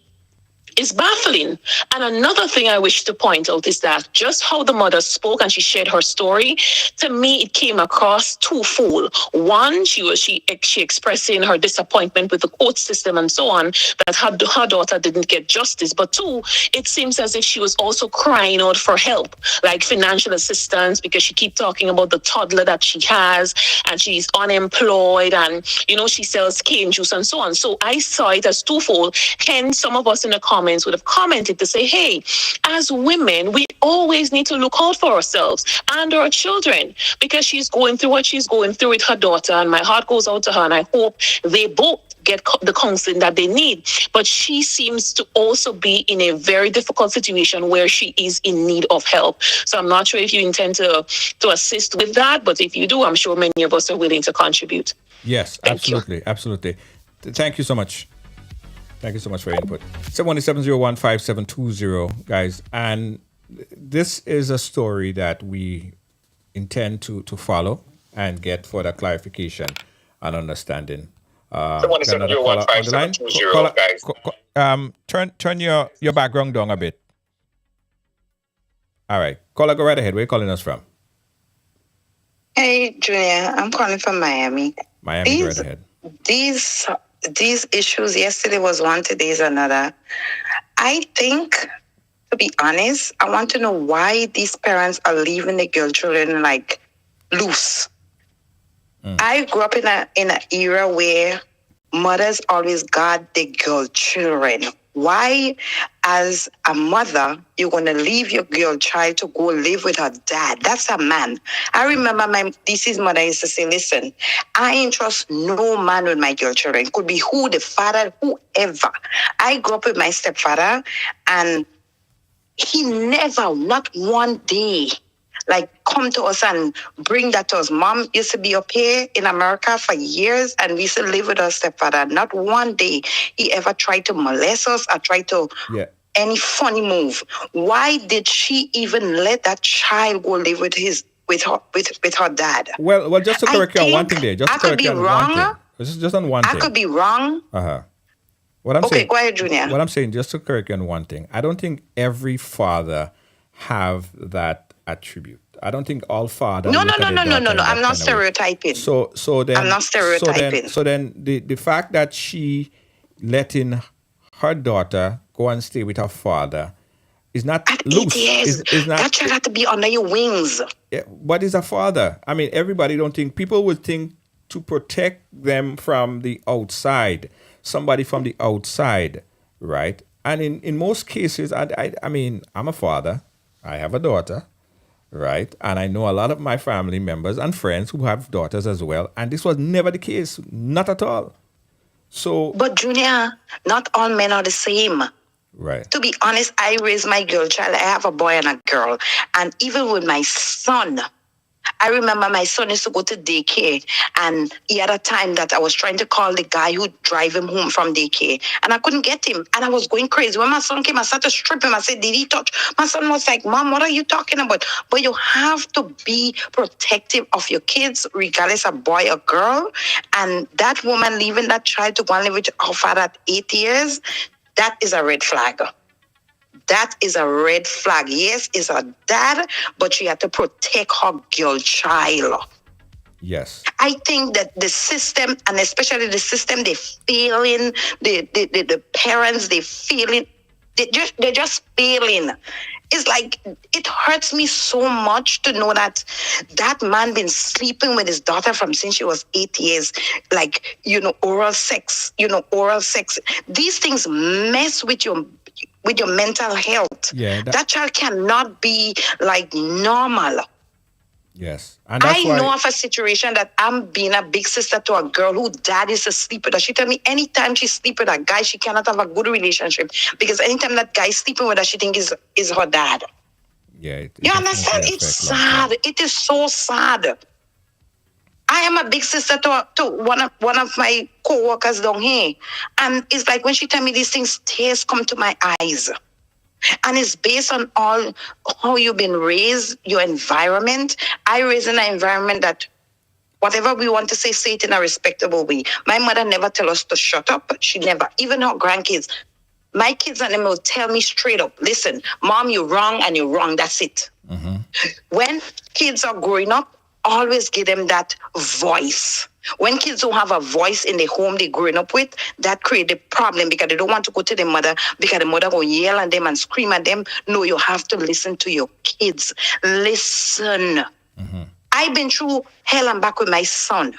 is baffling. And another thing I wish to point out is that just how the mother spoke and she shared her story, to me it came across twofold. One, she expressing her disappointment with the court system and so on, that her daughter didn't get justice. But two, it seems as if she was also crying out for help, like financial assistance, because she keep talking about the toddler that she has and she's unemployed and, she sells cane juice and so on. So I saw it as twofold. Hence, some of us in the comments would have commented to say, hey, as women, we always need to look out for ourselves and our children, because she's going through what she's going through with her daughter, and my heart goes out to her, and I hope they both get the counseling that they need. But she seems to also be in a very difficult situation where she is in need of help. So I'm not sure if you intend to assist with that, but if you do, I'm sure many of us are willing to contribute. Yes, absolutely. Absolutely. Thank you so much. Thank you so much for your input. 717-015-720, guys. And this is a story that we intend to follow and get further clarification and understanding. 717-015-720, guys. Turn your background down a bit. All right. Caller, go right ahead. Where are you calling us from? Hey, Junior. I'm calling from Miami. Miami, go right ahead. These issues, yesterday was one, today is another. I think, to be honest, I want to know why these parents are leaving the girl children like loose. I grew up in an era where mothers always guard the girl children. Why, as a mother, you're going to leave your girl child to go live with her dad? That's a man. I remember my DC's mother used to say, listen, I ain't trust no man with my girl children. Could be who, the father, whoever. I grew up with my stepfather, and he never, not one day, like come to us and bring that to us. Mom used to be up here in America for years, and we used to live with our stepfather. Not one day he ever tried to molest us or tried to any funny move. Why did she even let that child go live with her dad? Well, just to correct you on one thing there. Just to correct you on one thing. Just on one thing. I could be wrong. What I'm saying, go ahead, Junior. What I'm saying, just to correct you on one thing, I don't think every father have that attribute. I don't think all fathers. No. I'm not stereotyping. So then I'm not stereotyping. So then the fact that she letting her daughter go and stay with her father is not at loose. 8 years. Is not, that child had to be under your wings. Yeah, what is a father? I mean, everybody don't think. People would think to protect them from the outside, somebody from the outside, right? And in most cases, I mean, I'm a father. I have a daughter, right? And I know a lot of my family members and friends who have daughters as well. And this was never the case. Not at all. So, but Junior, not all men are the same. Right. To be honest, I raised my girl child. I have a boy and a girl. And even with my son, I remember my son used to go to daycare, and he had a time that I was trying to call the guy who drive him home from daycare, and I couldn't get him, and I was going crazy. When my son came, I started to strip him. I said, did he touch? My son was like, Mom, what are you talking about? But you have to be protective of your kids, regardless of boy or girl. And that woman leaving that child to go and live with her father at 8 years, that is a red flag. That is a red flag. Yes, it's her dad, but she had to protect her girl child. Yes. I think that the system, and especially the system, they failing. The parents, they failing. They're just failing. It's like, it hurts me so much to know that man been sleeping with his daughter from since she was 8 years. Like, oral sex. These things mess with your mental health. Yeah, that child cannot be like normal. Yes. And that's I know of a situation that I'm being a big sister to a girl who dad is asleep with her. She tell me anytime she sleep with a guy, she cannot have a good relationship, because anytime that guy is sleeping with her, she thinks is her dad. Yeah. You understand? It's sad. It is so sad. I am a big sister to one of my co-workers down here. And it's like when she tell me these things, tears come to my eyes. And it's based on all how you've been raised, your environment. I raised in an environment that whatever we want to say it in a respectable way. My mother never tell us to shut up. She never. Even her grandkids. My kids and them will tell me straight up, listen, Mom, you're wrong and you're wrong. That's it. Mm-hmm. When kids are growing up, always give them that voice. When kids don't have a voice in the home they're growing up with, that creates a problem, because they don't want to go to their mother, because the mother will yell at them and scream at them. No, you have to listen to your kids. Listen. Mm-hmm. I've been through hell and back with my son.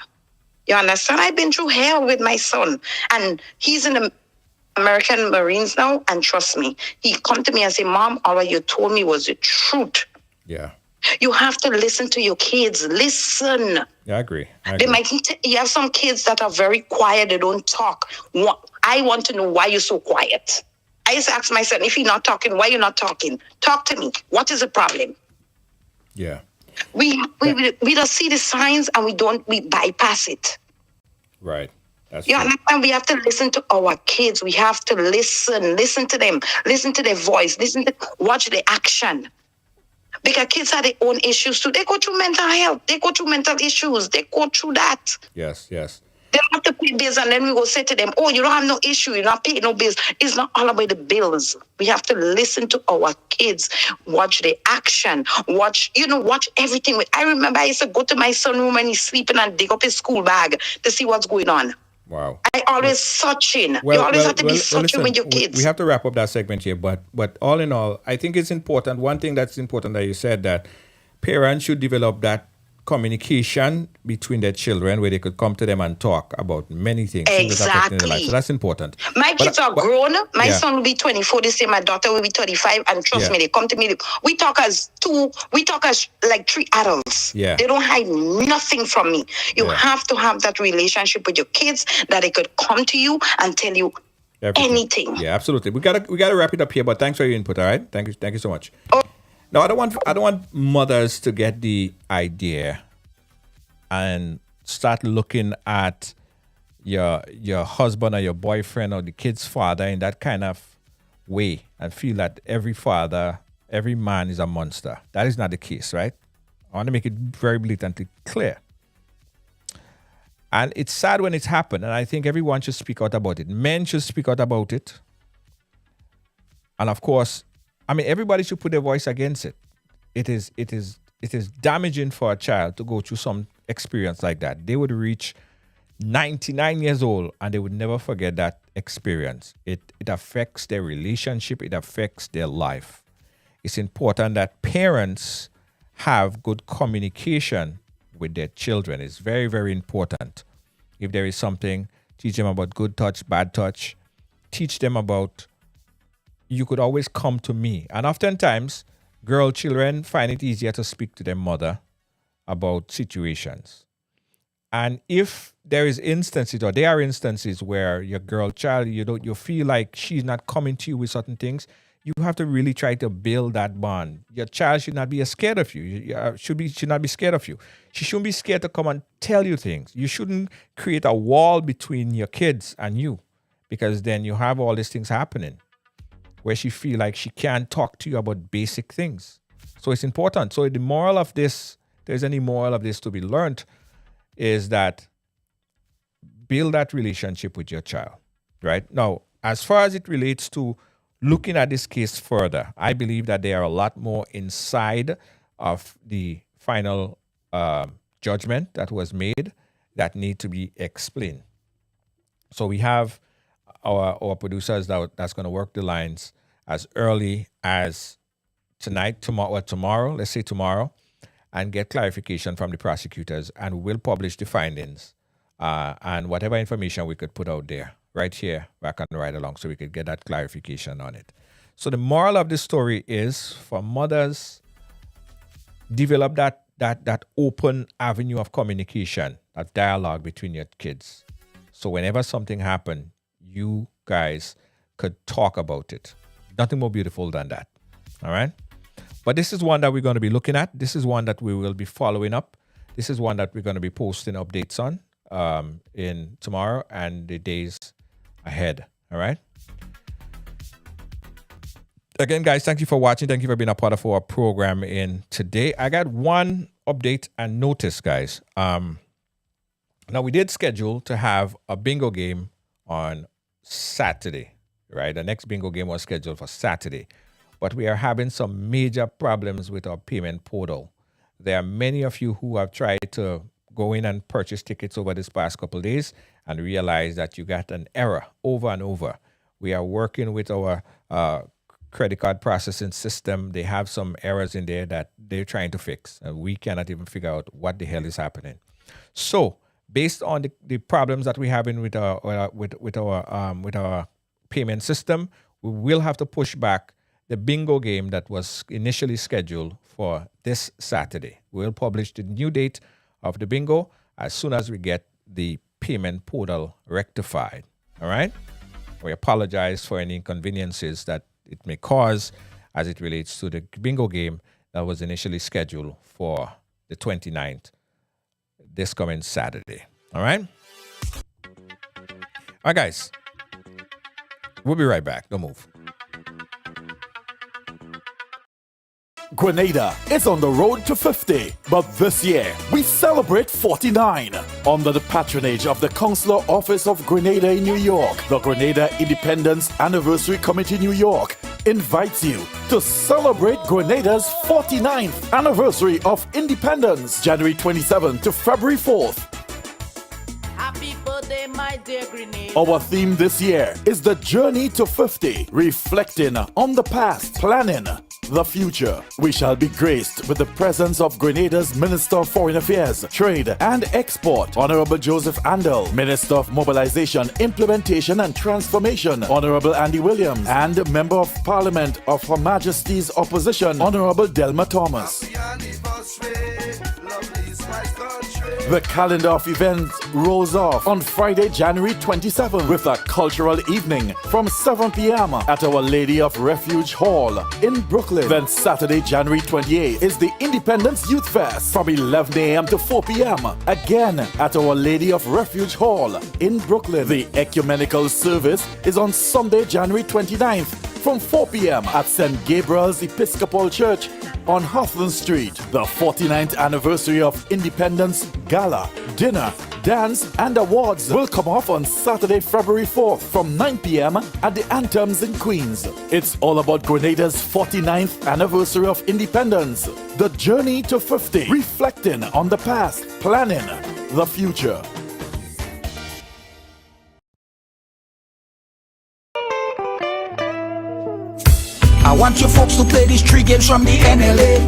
You understand? I've been through hell with my son. And he's in the American Marines now, and trust me, he come to me and say, Mom, all what you told me was the truth. Yeah. You have to listen to your kids. Listen. Yeah, I agree. They might. You have some kids that are very quiet. They don't talk. I want to know why you're so quiet. I used to ask my son, if you're not talking, why you're not talking? Talk to me. What is the problem? Yeah. We don't see the signs and we bypass it. Right. That's Yeah, true. and we have to listen to our kids. We have to listen to them, listen to their voice, watch the action. Because kids have their own issues too. They go through mental health. They go through mental issues. They go through that. Yes. They don't have to pay bills, and then we go say to them, oh, you don't have no issue. You're not paying no bills. It's not all about the bills. We have to listen to our kids, watch the action, watch everything. I remember I used to go to my son's room when he's sleeping and dig up his school bag to see what's going on. Wow. I always searching. You always have to be searching with your kids. We have to wrap up that segment here, but all in all, I think it's important. One thing that's important that you said, that parents should develop that communication between their children where they could come to them and talk about many things. Things affecting their life. So that's important. My kids are grown. My yeah. son will be 24 this year. My daughter will be 35. And trust me, they come to me. We talk as like three adults. Yeah. They don't hide nothing from me. You have to have that relationship with your kids that they could come to you and tell you anything. Yeah, absolutely. We gotta wrap it up here, but thanks for your input, all right? Thank you so much. No, I don't want mothers to get the idea and start looking at your husband or your boyfriend or the kid's father in that kind of way and feel that every man is a monster. That is not the case, right? I want to make it very blatantly clear. And it's sad when it's happened, and I think everyone should speak out about it. Men should speak out about it. And of course, everybody should put their voice against it. It is damaging for a child to go through some experience like that. They would reach 99 years old and they would never forget that experience. It affects their relationship. It affects their life. It's important that parents have good communication with their children. It's very, very important. If there is something, teach them about good touch, bad touch. Teach them about, you could always come to me. And oftentimes, girl children find it easier to speak to their mother about situations. And if there are instances where your girl child, you feel like she's not coming to you with certain things, you have to really try to build that bond. Your child should not be scared of you. Should not be scared of you. She shouldn't be scared to come and tell you things. You shouldn't create a wall between your kids and you, because then you have all these things happening where she feel like she can't talk to you about basic things. So it's important. So the moral of this, if there's any moral of this to be learned, is that build that relationship with your child, right? Now, as far as it relates to looking at this case further, I believe that there are a lot more inside of the final judgment that was made that need to be explained. So we have our producers that's going to work the lines as early as tomorrow, let's say tomorrow, and get clarification from the prosecutors, and we'll publish the findings and whatever information we could put out there right here, back on the ride along, so we could get that clarification on it. So the moral of this story is, for mothers, develop that open avenue of communication, that dialogue between your kids. So whenever something happens, you guys could talk about it. Nothing more beautiful than that. All right? But this is one that we're going to be looking at. This is one that we will be following up. This is one that we're going to be posting updates on in tomorrow and the days ahead. All right? Again, guys, thank you for watching. Thank you for being a part of our program in today. I got one update and notice, guys. Now, we did schedule to have a bingo game on Saturday, right? The next bingo game was scheduled for Saturday, but we are having some major problems with our payment portal. There are many of you who have tried to go in and purchase tickets over this past couple of days and realize that you got an error over and over. We are working with our credit card processing system. They have some errors in there that they're trying to fix, and we cannot even figure out what the hell is happening. So, based on the problems that we're having with our payment system, we will have to push back the bingo game that was initially scheduled for this Saturday. We'll publish the new date of the bingo as soon as we get the payment portal rectified. All right? We apologize for any inconveniences that it may cause as it relates to the bingo game that was initially scheduled for the 29th, this coming Saturday. All right? All right, guys. We'll be right back. Don't move. Grenada is on the road to 50, but this year we celebrate 49. Under the patronage of the Consular Office of Grenada in New York, the Grenada Independence Anniversary Committee New York invites you to celebrate Grenada's 49th anniversary of independence, January 27th to February 4th. Happy birthday, my dear Grenada. Our theme this year is the journey to 50, reflecting on the past, planning the future. We shall be graced with the presence of Grenada's Minister of Foreign Affairs, Trade and Export, Honorable Joseph Andel, Minister of Mobilization, Implementation and Transformation, Honorable Andy Williams, and Member of Parliament of Her Majesty's Opposition, Honorable Delma Thomas. The calendar of events rolls off on Friday, January 27th with a cultural evening from 7 p.m. at Our Lady of Refuge Hall in Brooklyn. Then Saturday, January 28th is the Independence Youth Fest from 11 a.m. to 4 p.m. again at Our Lady of Refuge Hall in Brooklyn. The ecumenical service is on Sunday, January 29th from 4 p.m. at St. Gabriel's Episcopal Church on Hawthorne Street. The 49th anniversary of Independence Gala, dinner, dance, and awards will come off on Saturday, February 4th from 9 p.m. at the Anthems in Queens. It's all about Grenada's 49th anniversary of independence. The journey to 50, reflecting on the past, planning the future. I want you folks to play these 3 games from the NLA.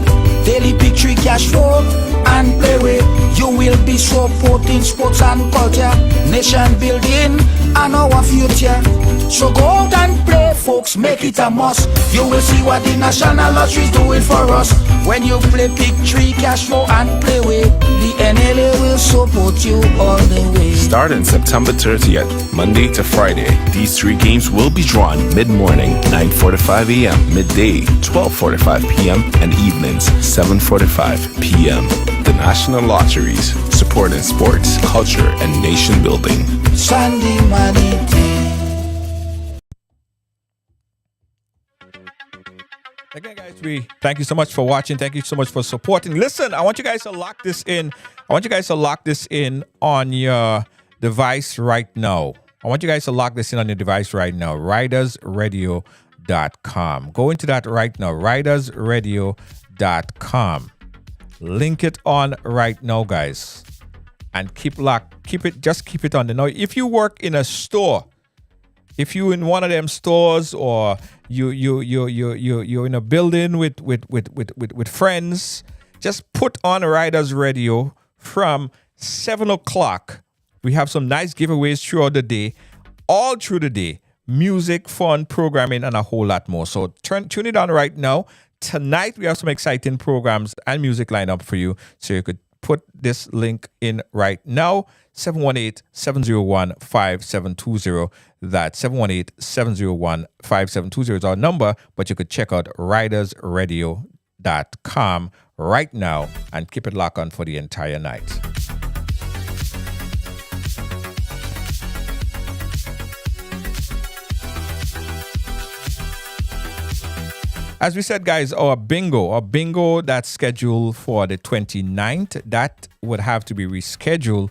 Daily Pick 3 cash flow and play with. You will be supporting sports and culture, nation building and our future. So go out and play, folks, make it a must. You will see what the National Lottery is doing for us. When you play Pick 3 cash flow and play with, the NLA will support you all the way. Starting September 30th, Monday to Friday, these 3 games will be drawn mid-morning, 9:45 a.m., midday, 12:45 p.m., and evenings, 7:45 p.m. The National Lotteries, supporting sports, culture, and nation building. Sandy Manite. Again, guys, we thank you so much for watching. Thank you so much for supporting. Listen, I want you guys to lock this in. I want you guys to lock this in on your device right now. I want you guys to lock this in on your device right now. RidersRadio.com. Go into that right now. RidersRadio.com. Link it on right now, guys. And keep it, just keep it on the now. If you work in a store, if you in one of them stores, or you're in a building with friends, just put on Riders Radio from 7 o'clock. We have some nice giveaways throughout the day, all through the day. Music, fun, programming, and a whole lot more. So tune it on right now. Tonight we have some exciting programs and music lined up for you, so you could put this link in right now. 718-701-5720. That's 718-701-5720 is our number, but you could check out ridersradio.com right now and keep it locked on for the entire night. As we said, guys, our bingo that's scheduled for the 29th, that would have to be rescheduled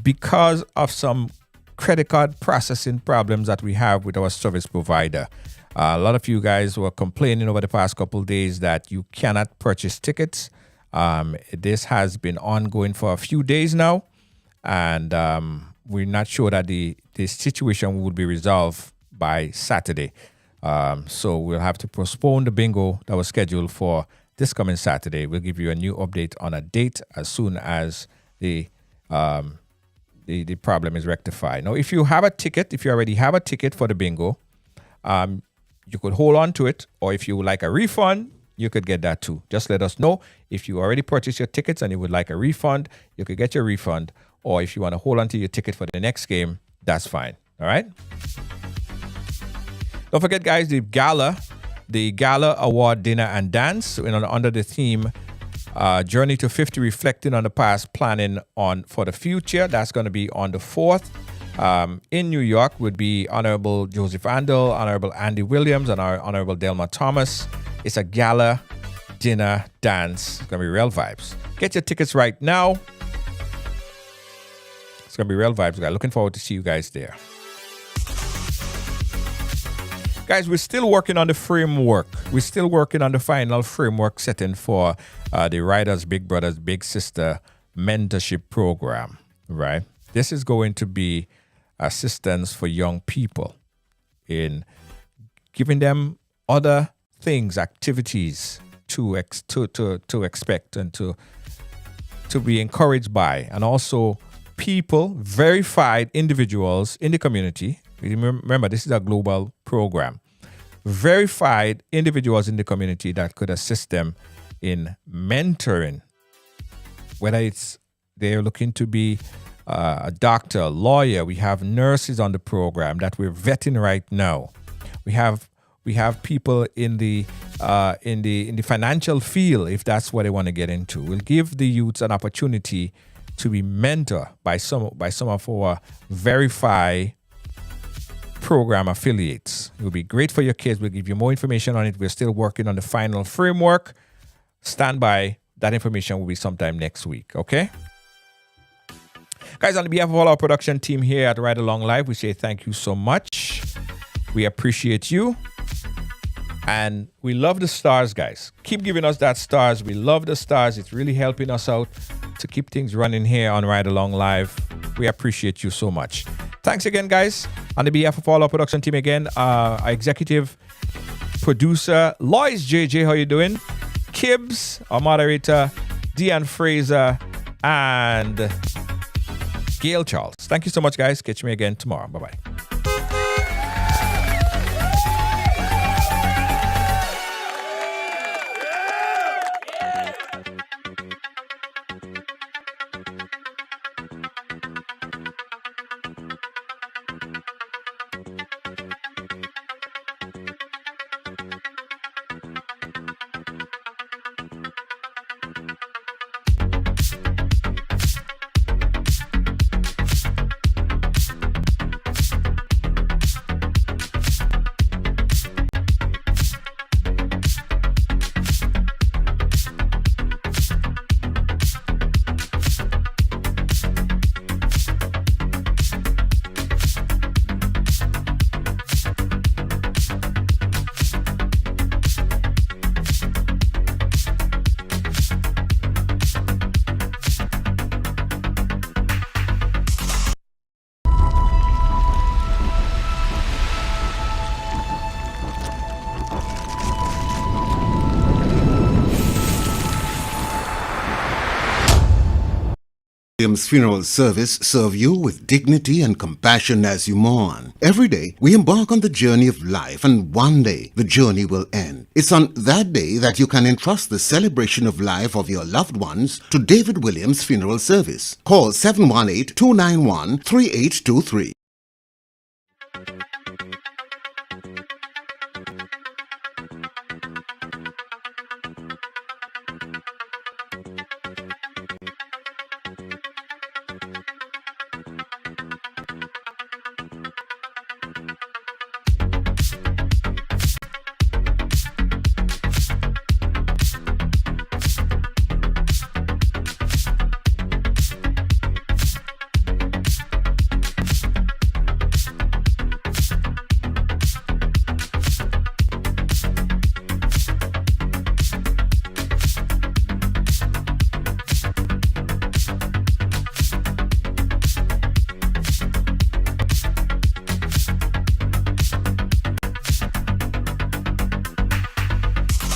because of some credit card processing problems that we have with our service provider. A lot of you guys were complaining over the past couple of days that you cannot purchase tickets. This has been ongoing for a few days now, and we're not sure that the situation would be resolved by Saturday. So we'll have to postpone the bingo that was scheduled for this coming Saturday. We'll give you a new update on a date as soon as the problem is rectified. Now, if you already have a ticket for the bingo, you could hold on to it, or if you would like a refund, you could get that too. Just let us know. If you already purchased your tickets and you would like a refund, you could get your refund. Or if you want to hold on to your ticket for the next game, that's fine. All right? Don't forget, guys, the gala award dinner and dance under the theme Journey to 50, reflecting on the past, planning for the future. That's going to be on the 4th. In New York would be Honorable Joseph Andel, Honorable Andy Williams, and our Honorable Delma Thomas. It's a gala dinner dance. It's going to be real vibes. Get your tickets right now. It's going to be real vibes, guys. Looking forward to see you guys there. Guys, we're still working on the framework. We're still working on the final framework setting for the Riders Big Brothers Big Sister mentorship program, right? This is going to be assistance for young people in giving them other things, activities to expect and to be encouraged by, and also people, verified individuals in the community. Remember, this is a global program. Verified individuals in the community that could assist them in mentoring, whether it's they're looking to be a doctor, a lawyer. We have nurses on the program that we're vetting right now. We have people in the financial field, if that's what they want to get into. We'll give the youths an opportunity to be mentored by some of our verified program affiliates. It will be great for your kids. We'll give you more information on it. We're still working on the final framework. Stand by. That information will be sometime next week. Okay? Guys, on behalf of all our production team here at Ride Along Live, we say thank you so much. We appreciate you. And we love the stars, guys. Keep giving us that stars. We love the stars. It's really helping us out to keep things running here on Ride Along Live. We appreciate you so much. Thanks again, guys. On behalf of all our production team again, our executive producer, Lois JJ, how you doing? Kibbs, our moderator, Deanne Fraser, and Gail Charles. Thank you so much, guys. Catch me again tomorrow. Bye-bye. Williams Funeral Service serve you with dignity and compassion as you mourn. Every day, we embark on the journey of life, and one day, the journey will end. It's on that day that you can entrust the celebration of life of your loved ones to David Williams Funeral Service. Call 718-291-3823.